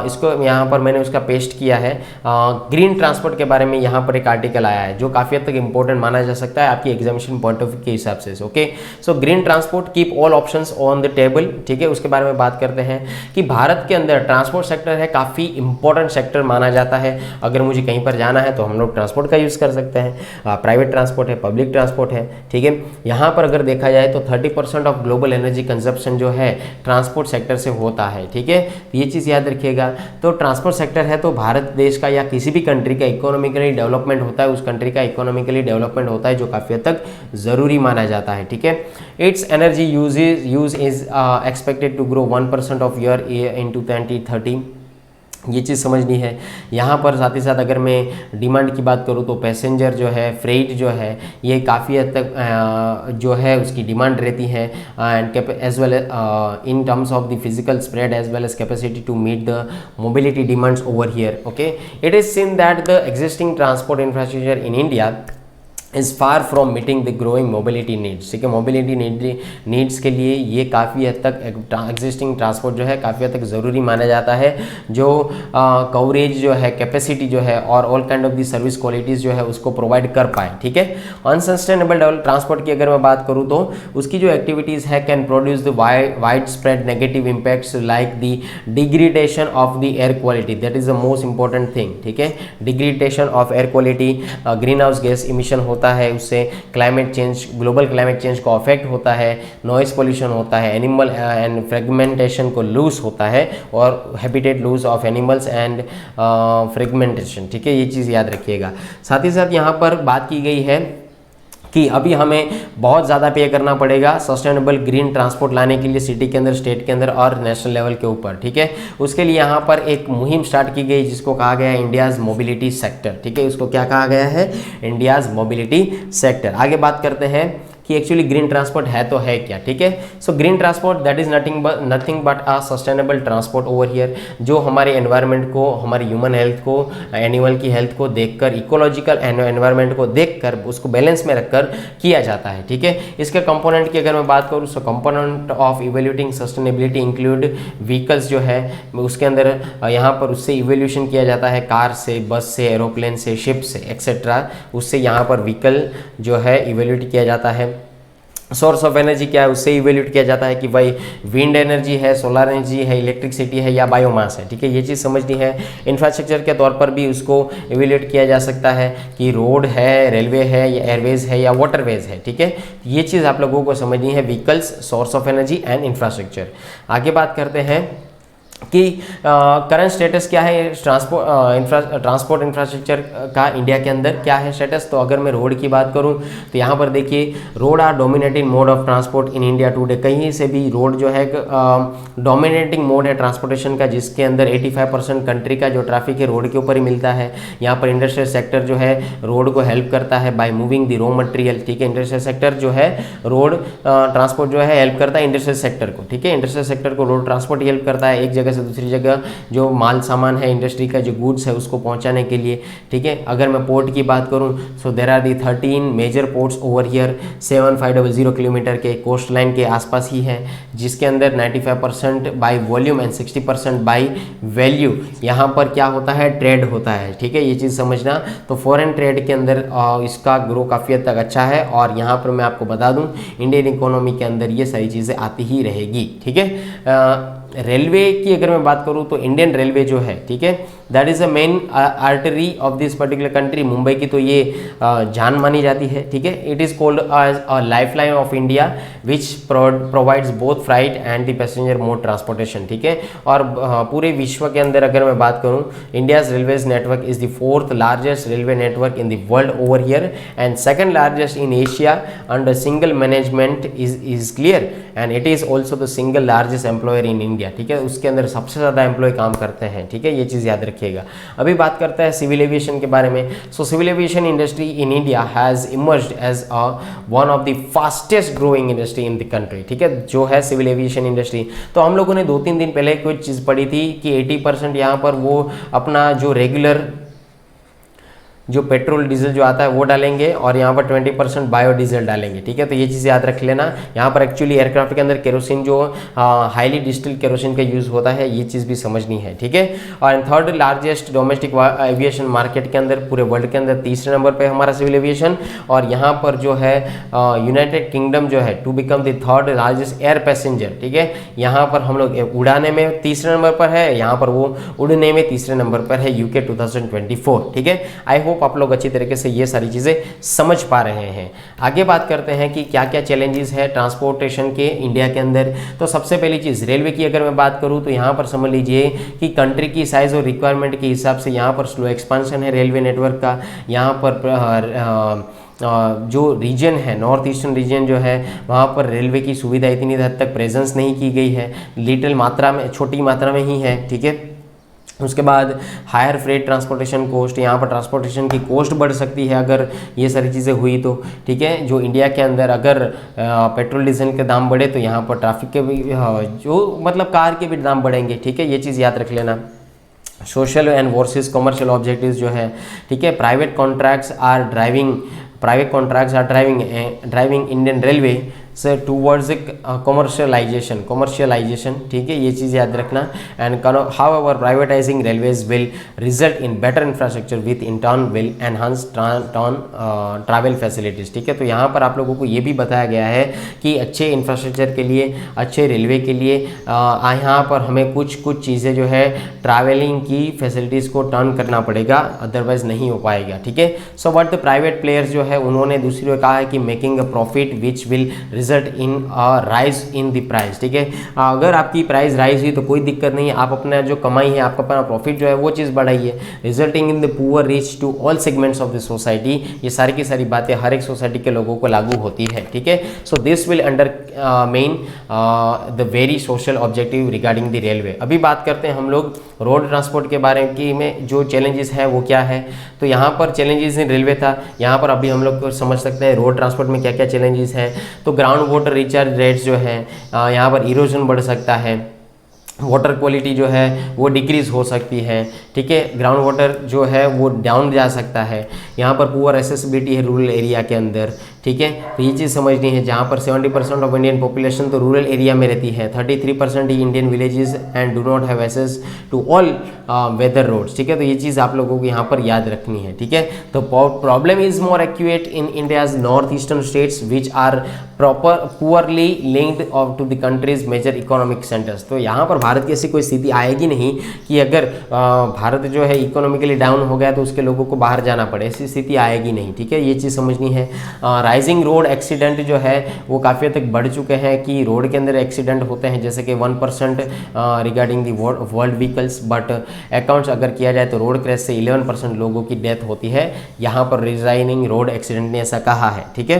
इसको यहाँ पर मैंने उसका पेस्ट किया है। ग्रीन ट्रांसपोर्ट के बारे में यहाँ पर एक आर्टिकल आया है जो काफ़ी हद तक इंपॉर्टेंट माना जा सकता है आपकी एग्जामिनेशन पॉइंट ऑफ व्यू के हिसाब से। Okay, so green transport keep all options on the table, ठीक है, उसके बारे में बात करते हैं कि भारत के अंदर ट्रांसपोर्ट सेक्टर है काफ़ी इंपॉर्टेंट सेक्टर माना जाता है। अगर मुझे कहीं पर जाना है तो हम लोग ट्रांसपोर्ट का यूज़ कर सकते हैं, प्राइवेट ट्रांसपोर्ट है, पब्लिक ट्रांसपोर्ट है, ठीक है। यहाँ पर अगर देखा जाए तो 30% ऑफ ग्लोबल एनर्जी कंजप्शन जो है ट्रांसपोर्ट सेक्टर से होता है, ठीक है, ये चीज़ याद रखिएगा। तो ट्रांसपोर्ट सेक्टर है तो भारत देश का या किसी भी कंट्री का इकोनॉमिकली डेवलपमेंट होता है, उस कंट्री का इकोनॉमिकली डेवलपमेंट होता है जो काफ़ी हद तक ज़रूरी माना जाता है, ठीक है। Its energy use is expected to grow 1% of year into 2030, ये चीज़ समझनी है। यहाँ पर साथ ही साथ अगर मैं डिमांड की बात करूँ तो पैसेंजर जो है, फ्रेट जो है, ये काफ़ी हद तक जो है उसकी डिमांड रहती है, and as well in terms of the physical spread as well as capacity to meet the mobility demands over here. Okay, it is seen that the existing transport infrastructure in India is far from meeting the growing mobility needs, ठीक है। मोबिलिटी नीड्स के लिए ये काफ़ी हद तक एग्जिस्टिंग ट्रांसपोर्ट जो है काफ़ी हद तक ज़रूरी माना जाता है, जो कवरेज जो है, कैपेसिटी जो है और all kind of the service qualities जो है उसको प्रोवाइड कर पाए, ठीक है। अनसस्टेनेबल ट्रांसपोर्ट की अगर मैं बात करूँ तो उसकी जो एक्टिविटीज़ है can produce the wide spread negative impacts like the degradation of the air quality, that is the most important thing, ठीक है। Degradation of air quality, greenhouse gas emission होता है, उससे climate change, global climate change को अफेक्ट होता है, नॉइस पोल्यूशन होता है, एनिमल एंड फ्रेगमेंटेशन को लूज होता है और habitat lose of animals and fragmentation, ठीक है, ये चीज़ याद रखिएगा। साथ ही साथ यहाँ पर बात की गई है कि अभी हमें बहुत ज़्यादा पे करना पड़ेगा सस्टेनेबल ग्रीन ट्रांसपोर्ट लाने के लिए सिटी के अंदर, स्टेट के अंदर और नेशनल लेवल के ऊपर, ठीक है। उसके लिए यहाँ पर एक मुहिम स्टार्ट की गई जिसको कहा गया है इंडियाज़ मोबिलिटी सेक्टर, ठीक है। उसको क्या कहा गया है? India's mobility sector. आगे बात करते हैं कि एक्चुअली ग्रीन ट्रांसपोर्ट है तो है क्या, ठीक है। So green transport that is nothing but a sustainable transport over here, जो हमारे एनवायरनमेंट को, हमारी ह्यूमन हेल्थ को, एनिमल की हेल्थ को देखकर, इकोलॉजिकल एनवायरनमेंट को देखकर उसको बैलेंस में रखकर किया जाता है, ठीक है। इसके कंपोनेंट की अगर मैं बात करूँ so component of evaluating sustainability include vehicles जो है उसके अंदर यहाँ पर उससे इवेल्यूशन किया जाता है, कार से, बस से, एरोप्लेन से, शिप से एक्सेट्रा, उससे यहाँ पर व्हीकल जो है इवेल्यूट किया जाता है। सोर्स ऑफ एनर्जी क्या है उससे इवेल्यूट किया जाता है कि भाई विंड एनर्जी है, सोलर एनर्जी है, इलेक्ट्रिसिटी है या बायोमास है, ठीक है, ये चीज़ समझनी है। इंफ्रास्ट्रक्चर के तौर पर भी उसको इवेल्यूट किया जा सकता है कि रोड है, रेलवे है या एयरवेज है या वाटरवेज है, ठीक है, ये चीज़ आप लोगों को समझनी है, vehicles, source of energy and infrastructure. आगे बात करते हैं कि करंट स्टेटस क्या है ट्रांसपोर्ट इंफ्रास्ट्रक्चर का इंडिया के अंदर क्या है स्टेटस। तो अगर मैं रोड की बात करूं तो यहाँ पर देखिए road are dominating mode of transport in India today, कहीं से भी रोड जो है डोमिनेटिंग मोड है ट्रांसपोर्टेशन का, जिसके अंदर 85% कंट्री का जो ट्रैफिक है रोड के ऊपर ही मिलता है। यहाँ पर इंडस्ट्रियल सेक्टर जो है रोड को हेल्प करता है by moving the raw material, ठीक है। इंडस्ट्रियल सेक्टर जो है रोड ट्रांसपोर्ट जो है हेल्प करता है इंडस्ट्रियल सेक्टर को, ठीक है। इंडस्ट्रियल सेक्टर को रोड ट्रांसपोर्ट हेल्प करता है एक जगह से दूसरी जगह जो माल सामान है इंडस्ट्री का, जो गुड्स है उसको पहुंचाने के लिए, ठीक है। अगर मैं पोर्ट की बात करूं so there are the 13 major ports over here, 7500 kilometre के कोस्ट लाइन के आसपास ही है, जिसके अंदर 95% by volume and 60% by value यहाँ पर क्या होता है, ट्रेड होता है, ठीक है, ये चीज़ समझना। तो फॉरेन ट्रेड के अंदर इसका ग्रो काफ़ी हद तक अच्छा है और यहाँ पर मैं आपको बता दूँ इंडियन इकोनॉमी के अंदर ये सारी चीज़ें आती ही रहेगी, ठीक है। रेलवे की अगर मैं बात करूँ तो इंडियन रेलवे जो है, ठीक है, that is a main artery of this particular country. Mumbai की तो ये जान मानी जाती है, ठीक है। It is called as a lifeline of India which provides both freight and the passenger mode transportation, ठीक है। और पूरे विश्व के अंदर अगर मैं बात करूँ India's railways network is the 4th largest railway network in the world over here and 2nd largest in Asia under single management is clear and it is also the single largest employer in India. India, ठीक है, उसके अंदर सबसे ज़्यादा एम्प्लॉय काम करते हैं, ठीक है, ये चीज़ याद रखिएगा। अभी बात करते हैं सिविल एविएशन के बारे में। So civil aviation industry in India has emerged as a one of the fastest growing industry in the country, ठीक है, जो है सिविल एविएशन इंडस्ट्री। तो हम लोगों ने 2-3 दिन पहले कुछ चीज़ पढ़ी थी कि 80% यहाँ पर वो अपना जो रेगुलर जो पेट्रोल डीजल जो आता है वो डालेंगे और यहाँ पर 20% बायोडीजल डालेंगे, ठीक है। तो ये चीज़ याद रख लेना। यहाँ पर एक्चुअली एयरक्राफ्ट के अंदर केरोसिन जो हाईली डिस्टिल्ड केरोसिन का यूज़ होता है, ये चीज़ भी समझनी है, ठीक है। और third largest domestic aviation market के अंदर पूरे वर्ल्ड के अंदर तीसरे नंबर पर हमारा सिविल एविएशन। और यहाँ पर जो है यूनाइटेड किंगडम जो है to become the third largest air passenger, ठीक है, यहाँ पर हम लोग उड़ाने में तीसरे नंबर पर है, यहाँ पर वो उड़ने में तीसरे नंबर पर है, यूके 2024, ठीक है। आई होप आप लोग अच्छी तरीके से ये सारी चीज़ें समझ पा रहे हैं। आगे बात करते हैं कि क्या क्या चैलेंजेस है ट्रांसपोर्टेशन के इंडिया के अंदर। तो सबसे पहली चीज़ रेलवे की अगर मैं बात करूँ तो यहाँ पर समझ लीजिए कि कंट्री की साइज़ और रिक्वायरमेंट के हिसाब से यहाँ पर स्लो एक्सपांशन है रेलवे नेटवर्क का। यहाँ पर जो रीजन है नॉर्थ ईस्टर्न रीजन जो है वहाँ पर रेलवे की सुविधा इतनी हद तक प्रेजेंस नहीं की गई है, लिटिल मात्रा में, छोटी मात्रा में ही है, ठीक है। उसके बाद हायर फ्रेट ट्रांसपोर्टेशन कॉस्ट, यहाँ पर ट्रांसपोर्टेशन की कॉस्ट बढ़ सकती है अगर ये सारी चीज़ें हुई तो, ठीक है। जो इंडिया के अंदर अगर पेट्रोल डीजल के दाम बढ़े तो यहाँ पर ट्रैफिक के भी जो मतलब कार के भी दाम बढ़ेंगे, ठीक है, ये चीज़ याद रख लेना। Social and versus commercial objectives जो है, ठीक है, private contracts are driving Indian railway से टूवर्ड्स कमर्शियलाइजेशन, ठीक है, ये चीज़ याद रखना। And however privatising railways will result in better infrastructure with in turn will enhance travel facilities, ठीक है। तो यहाँ पर आप लोगों को ये भी बताया गया है कि अच्छे इंफ्रास्ट्रक्चर के लिए, अच्छे रेलवे के लिए यहाँ पर हमें कुछ चीज़ें जो है ट्रैवलिंग की फैसिलिटीज़ को टर्न करना पड़ेगा, अदरवाइज नहीं हो पाएगा, ठीक है। So but the private players जो है उन्होंने दूसरी ओर कहा है कि making a profit which will result in rise in the price, ठीक है। अगर आपकी प्राइस राइज हुई तो कोई दिक्कत नहीं है, आप अपना जो कमाई है, आपका अपना प्रॉफिट जो है वो चीज़ बढ़ाइए। Resulting in the poor reach to all segments of the society, ये सारी की सारी बातें हर एक सोसाइटी के लोगों को लागू होती है, ठीक है। So this will under main the very social objective regarding the railway. अभी बात करते हैं हम लोग रोड ट्रांसपोर्ट के बारे में जो चैलेंजेस है वो क्या है। तो यहाँ पर चैलेंजेस इन रेलवे था, यहाँ पर अभी हम लोग समझ सकते हैं रोड ट्रांसपोर्ट में क्या क्या चैलेंजेस हैं। तो ग्राउंड वाटर रिचार्ज रेट्स जो है यहाँ पर इरोजन बढ़ सकता है, वाटर क्वालिटी जो है वो डिक्रीज़ हो सकती है, ठीक है, ग्राउंड वाटर जो है वो डाउन जा सकता है। यहाँ पर पुअर एक्सेसिबिलिटी है रूरल एरिया के अंदर, ठीक है। तो ये चीज़ समझनी है, जहाँ पर 70% ऑफ इंडियन पॉपुलेशन तो रूरल एरिया में रहती है, 33% ही Indian villages and do not have access to all weather roads, ठीक है। तो ये चीज़ आप लोगों को यहाँ पर याद रखनी है, ठीक है। तो problem is more acute in India's north eastern states which are poorly linked to the country's major economic centres. तो यहाँ पर भारत की ऐसी कोई स्थिति आएगी नहीं कि अगर भारत जो है इकोनॉमिकली डाउन हो गया तो उसके लोगों को बाहर जाना पड़े, ऐसी स्थिति आएगी नहीं, ठीक है, ये चीज़ समझनी है। राइजिंग रोड एक्सीडेंट जो है वो काफ़ी हद तक बढ़ चुके हैं कि रोड के अंदर एक्सीडेंट होते हैं जैसे कि 1% regarding the world vehicles, but accounts अगर किया जाए तो रोड क्रैश से 11% लोगों की डेथ होती है। यहाँ पर रिजाइनिंग रोड एक्सीडेंट ने ऐसा कहा है, ठीक है।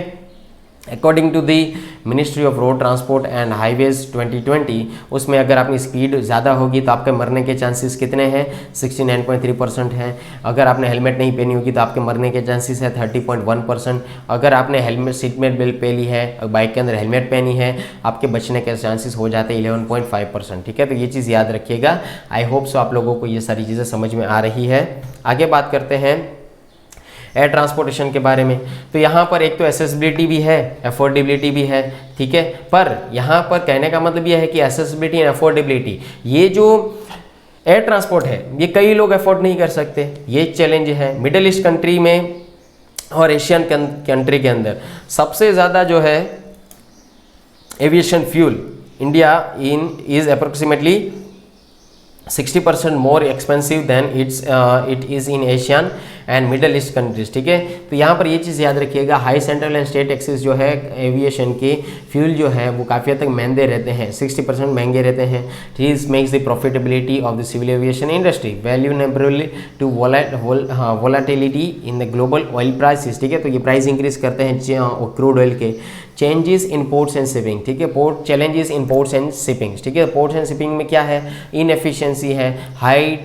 According to the ministry of road transport and highways 2020, उसमें अगर आपकी स्पीड ज़्यादा होगी तो आपके मरने के चांसेस कितने हैं, 69.3% हैं। अगर आपने हेलमेट नहीं पहनी होगी तो आपके मरने के चांसेस है 30.1%। अगर आपने हेलमेट सीट बेल्ट पहनी है, बाइक के अंदर हेलमेट पहनी है, आपके बचने के चांसेस हो जाते हैं 11.5%, ठीक है। तो ये चीज़ याद रखिएगा। आई होप सो आप लोगों को ये सारी चीज़ें समझ में आ रही है। आगे बात करते हैं एयर ट्रांसपोर्टेशन के बारे में। तो यहाँ पर एक तो एसेसिबिलिटी भी है, अफोर्डेबिलिटी भी है, ठीक है। पर यहाँ पर कहने का मतलब यह है कि एसेसिबिलिटी एंड अफोर्डेबिलिटी, ये जो एयर ट्रांसपोर्ट है ये कई लोग अफोर्ड नहीं कर सकते, ये चैलेंज है। मिडिल ईस्ट कंट्री में और एशियन कंट्री के अंदर सबसे ज़्यादा जो है aviation fuel India is approximately 60% more expensive than it is in Asian and middle east countries, ठीक है। तो यहाँ पर ये चीज़ याद रखिएगा, high central and state taxes जो है एविएशन के फ्यूल जो है वो काफ़ी हद तक महंगे रहते हैं, 60% महंगे रहते हैं। This makes the profitability of the civil aviation industry valuable to volatility in the global oil prices, ठीक है। तो ये प्राइस इंक्रीज करते हैं क्रूड ऑयल के। Changes in ports and shipping, ठीक है, port challenges in ports and shipping, ठीक है। पोर्ट्स एंड शिपिंग में क्या है, इनएफिशिएंसी है, हाई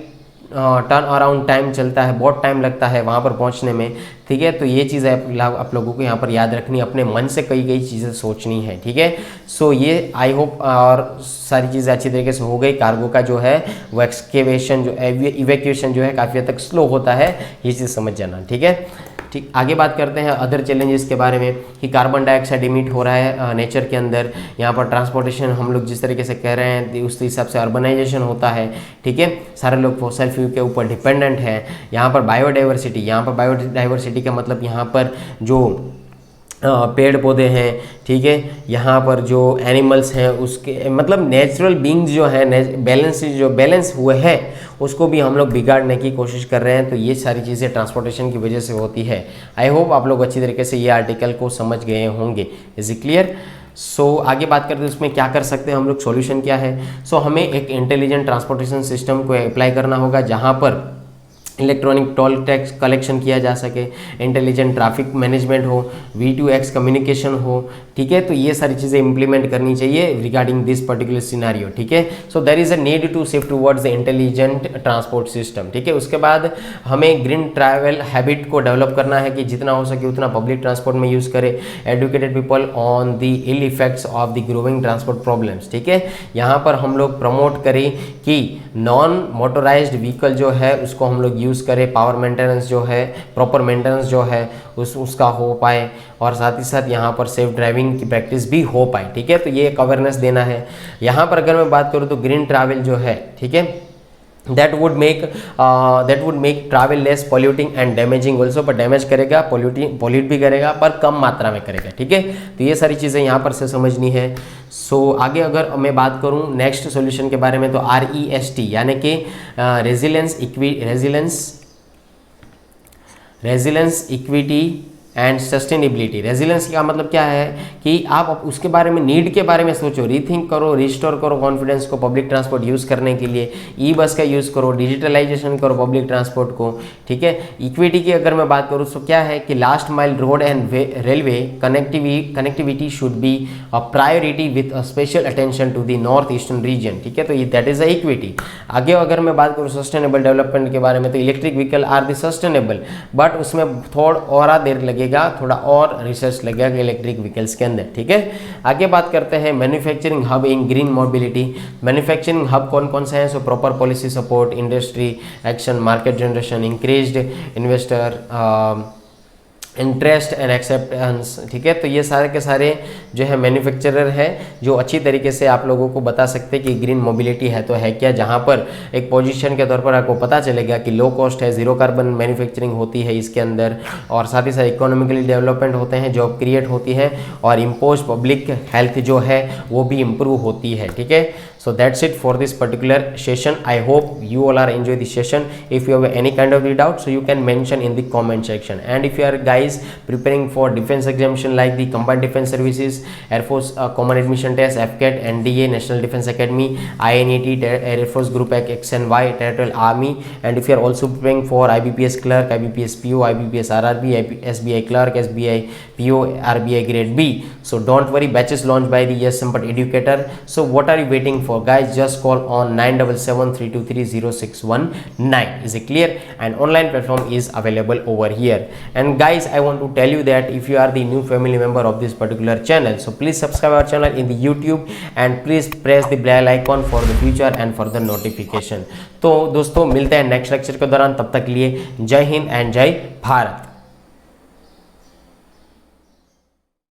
टर्न अराउंड टाइम चलता है, बहुत टाइम लगता है वहाँ पर पहुँचने में, ठीक है। तो ये चीज़ आप लोगों को यहाँ पर याद रखनी, अपने मन से कई कई चीज़ें सोचनी है, ठीक है। सो ये आई होप और सारी चीज़ें अच्छी तरीके से हो गई। कार्गो का जो है वो एक्सकेवेशन जो इवैक्यूएशन जो है काफ़ी हद तक स्लो होता है, ये चीज़ समझ जाना, ठीक है। ठीक, आगे बात करते हैं अदर चैलेंजेस के बारे में कि कार्बन डाइऑक्साइड इमिट हो रहा है नेचर के अंदर। यहाँ पर ट्रांसपोर्टेशन हम लोग जिस तरीके से कह रहे हैं उस हिसाब से अर्बनाइजेशन होता है, ठीक है। सारे लोग फॉसिल फ्यूल के ऊपर डिपेंडेंट है। यहाँ पर बायोडाइवर्सिटी, यहाँ पर बायोडाइवर्सिटी का मतलब यहाँ पर जो पेड़ पौधे हैं, ठीक है, यहाँ पर जो एनिमल्स हैं उसके मतलब नेचुरल बीइंग्स जो है बैलेंस हुए हैं उसको भी हम लोग बिगाड़ने की कोशिश कर रहे हैं। तो ये सारी चीज़ें ट्रांसपोर्टेशन की वजह से होती है। आई होप आप लोग अच्छी तरीके से ये आर्टिकल को समझ गए होंगे। Is it clear? सो आगे बात करते हैं उसमें क्या कर सकते हैं हम लोग, सॉल्यूशन क्या है। सो हमें एक इंटेलिजेंट ट्रांसपोर्टेशन सिस्टम को अप्लाई करना होगा जहाँ पर इलेक्ट्रॉनिक टोल टैक्स कलेक्शन किया जा सके, इंटेलिजेंट ट्रैफिक मैनेजमेंट हो, V2X कम्युनिकेशन हो, ठीक है। तो ये सारी चीज़ें इंप्लीमेंट करनी चाहिए रिगार्डिंग दिस पर्टिकुलर सिनारियो, ठीक है। So there is a need to shift towards the intelligent transport system, ठीक है। उसके बाद हमें ग्रीन ट्रैवल हैबिट को डेवलप करना है कि जितना हो सके उतना पब्लिक ट्रांसपोर्ट में यूज़ करें। Educated people on the ill effects of the growing transport problems, ठीक है। यहाँ पर हम लोग प्रमोट करें कि नॉन मोटराइज्ड व्हीकल जो है उसको हम लोग यूज़ करें, पावर मेंटेनेंस जो है, प्रॉपर मेंटेनेंस जो है उसका हो पाए, और साथ ही साथ यहाँ पर सेफ ड्राइविंग की प्रैक्टिस भी हो पाए, ठीक है। तो ये एक अवेयरनेस देना है। यहाँ पर अगर मैं बात करूँ तो ग्रीन ट्रैवल जो है, ठीक है, that would make travel less polluting and damaging also, पर डैमेज करेगा, पोल्यूट भी करेगा पर कम मात्रा में करेगा, ठीक है। तो ये सारी चीज़ें यहाँ पर से समझनी है। सो आगे अगर मैं बात करूँ नेक्स्ट सॉल्यूशन के बारे में तो REST यानी कि resilience, equity and sustainability. Resilience का मतलब क्या है कि आप उसके बारे में, नीड के बारे में सोचो, रीथिंक करो, रिस्टोर करो कॉन्फिडेंस को पब्लिक ट्रांसपोर्ट यूज़ करने के लिए। ई बस का यूज़ करो, डिजिटलाइजेशन करो पब्लिक ट्रांसपोर्ट को, ठीक है। इक्विटी की अगर मैं बात करूँ तो क्या है कि last mile road and railway connectivity should be a priority with a special attention to the north eastern region, ठीक है। तो ये दैट इज़ अ इक्विटी। आगे अगर मैं बात करूँ सस्टेनेबल डेवलपमेंट के बारे में तो electric vehicle are the sustainable, but उसमें थोड़ा देर लगेगा, थोड़ा और रिसर्च लगेगा इलेक्ट्रिक व्हीकल्स के अंदर, ठीक है। आगे बात करते हैं मैन्युफैक्चरिंग हब इन ग्रीन मोबिलिटी। मैन्युफैक्चरिंग हब कौन कौन से हैं? So proper policy support, industry action, market generation, increased investor interest and acceptance, ठीक है। तो ये सारे के सारे जो है मैन्युफैक्चरर है जो अच्छी तरीके से आप लोगों को बता सकते हैं कि ग्रीन मोबिलिटी है तो है क्या, जहाँ पर एक पोजीशन के तौर पर आपको पता चलेगा कि लो कॉस्ट है, जीरो कार्बन मैन्युफैक्चरिंग होती है इसके अंदर, और साथ ही साथ इकोनॉमिकली डेवलपमेंट होते हैं, जॉब क्रिएट होती है, और इम्पोज पब्लिक हेल्थ जो है वो भी इम्प्रूव होती है, ठीक है। So that's it for this particular session. I hope you all are enjoy the session. If you have any kind of doubt, so you can mention in the comment section. And if you are guys preparing for defense examination like the Combined Defense Services, Air Force Common Admission Test, FCAT, NDA, National Defense Academy, INET, Air Force Group X and Y, Territorial Army, and if you are also preparing for IBPS Clerk, IBPS PO, IBPS RRB, SBI Clerk, SBI PO, RBI Grade B, so don't worry, batches launched by the Yes Sampat Educator. So what are you waiting for? Guys, just call on 9773230619. Is it clear? And online platform is available over here. And guys, I want to tell you that if you are the new family member of this particular channel, so please subscribe our channel in the YouTube and please press the bell icon for the future and for the notification. तो दोस्तों मिलते हैं नेक्स्ट लेक्चर के दौरान, तब तक लिए जय हिंद एंड जय भारत।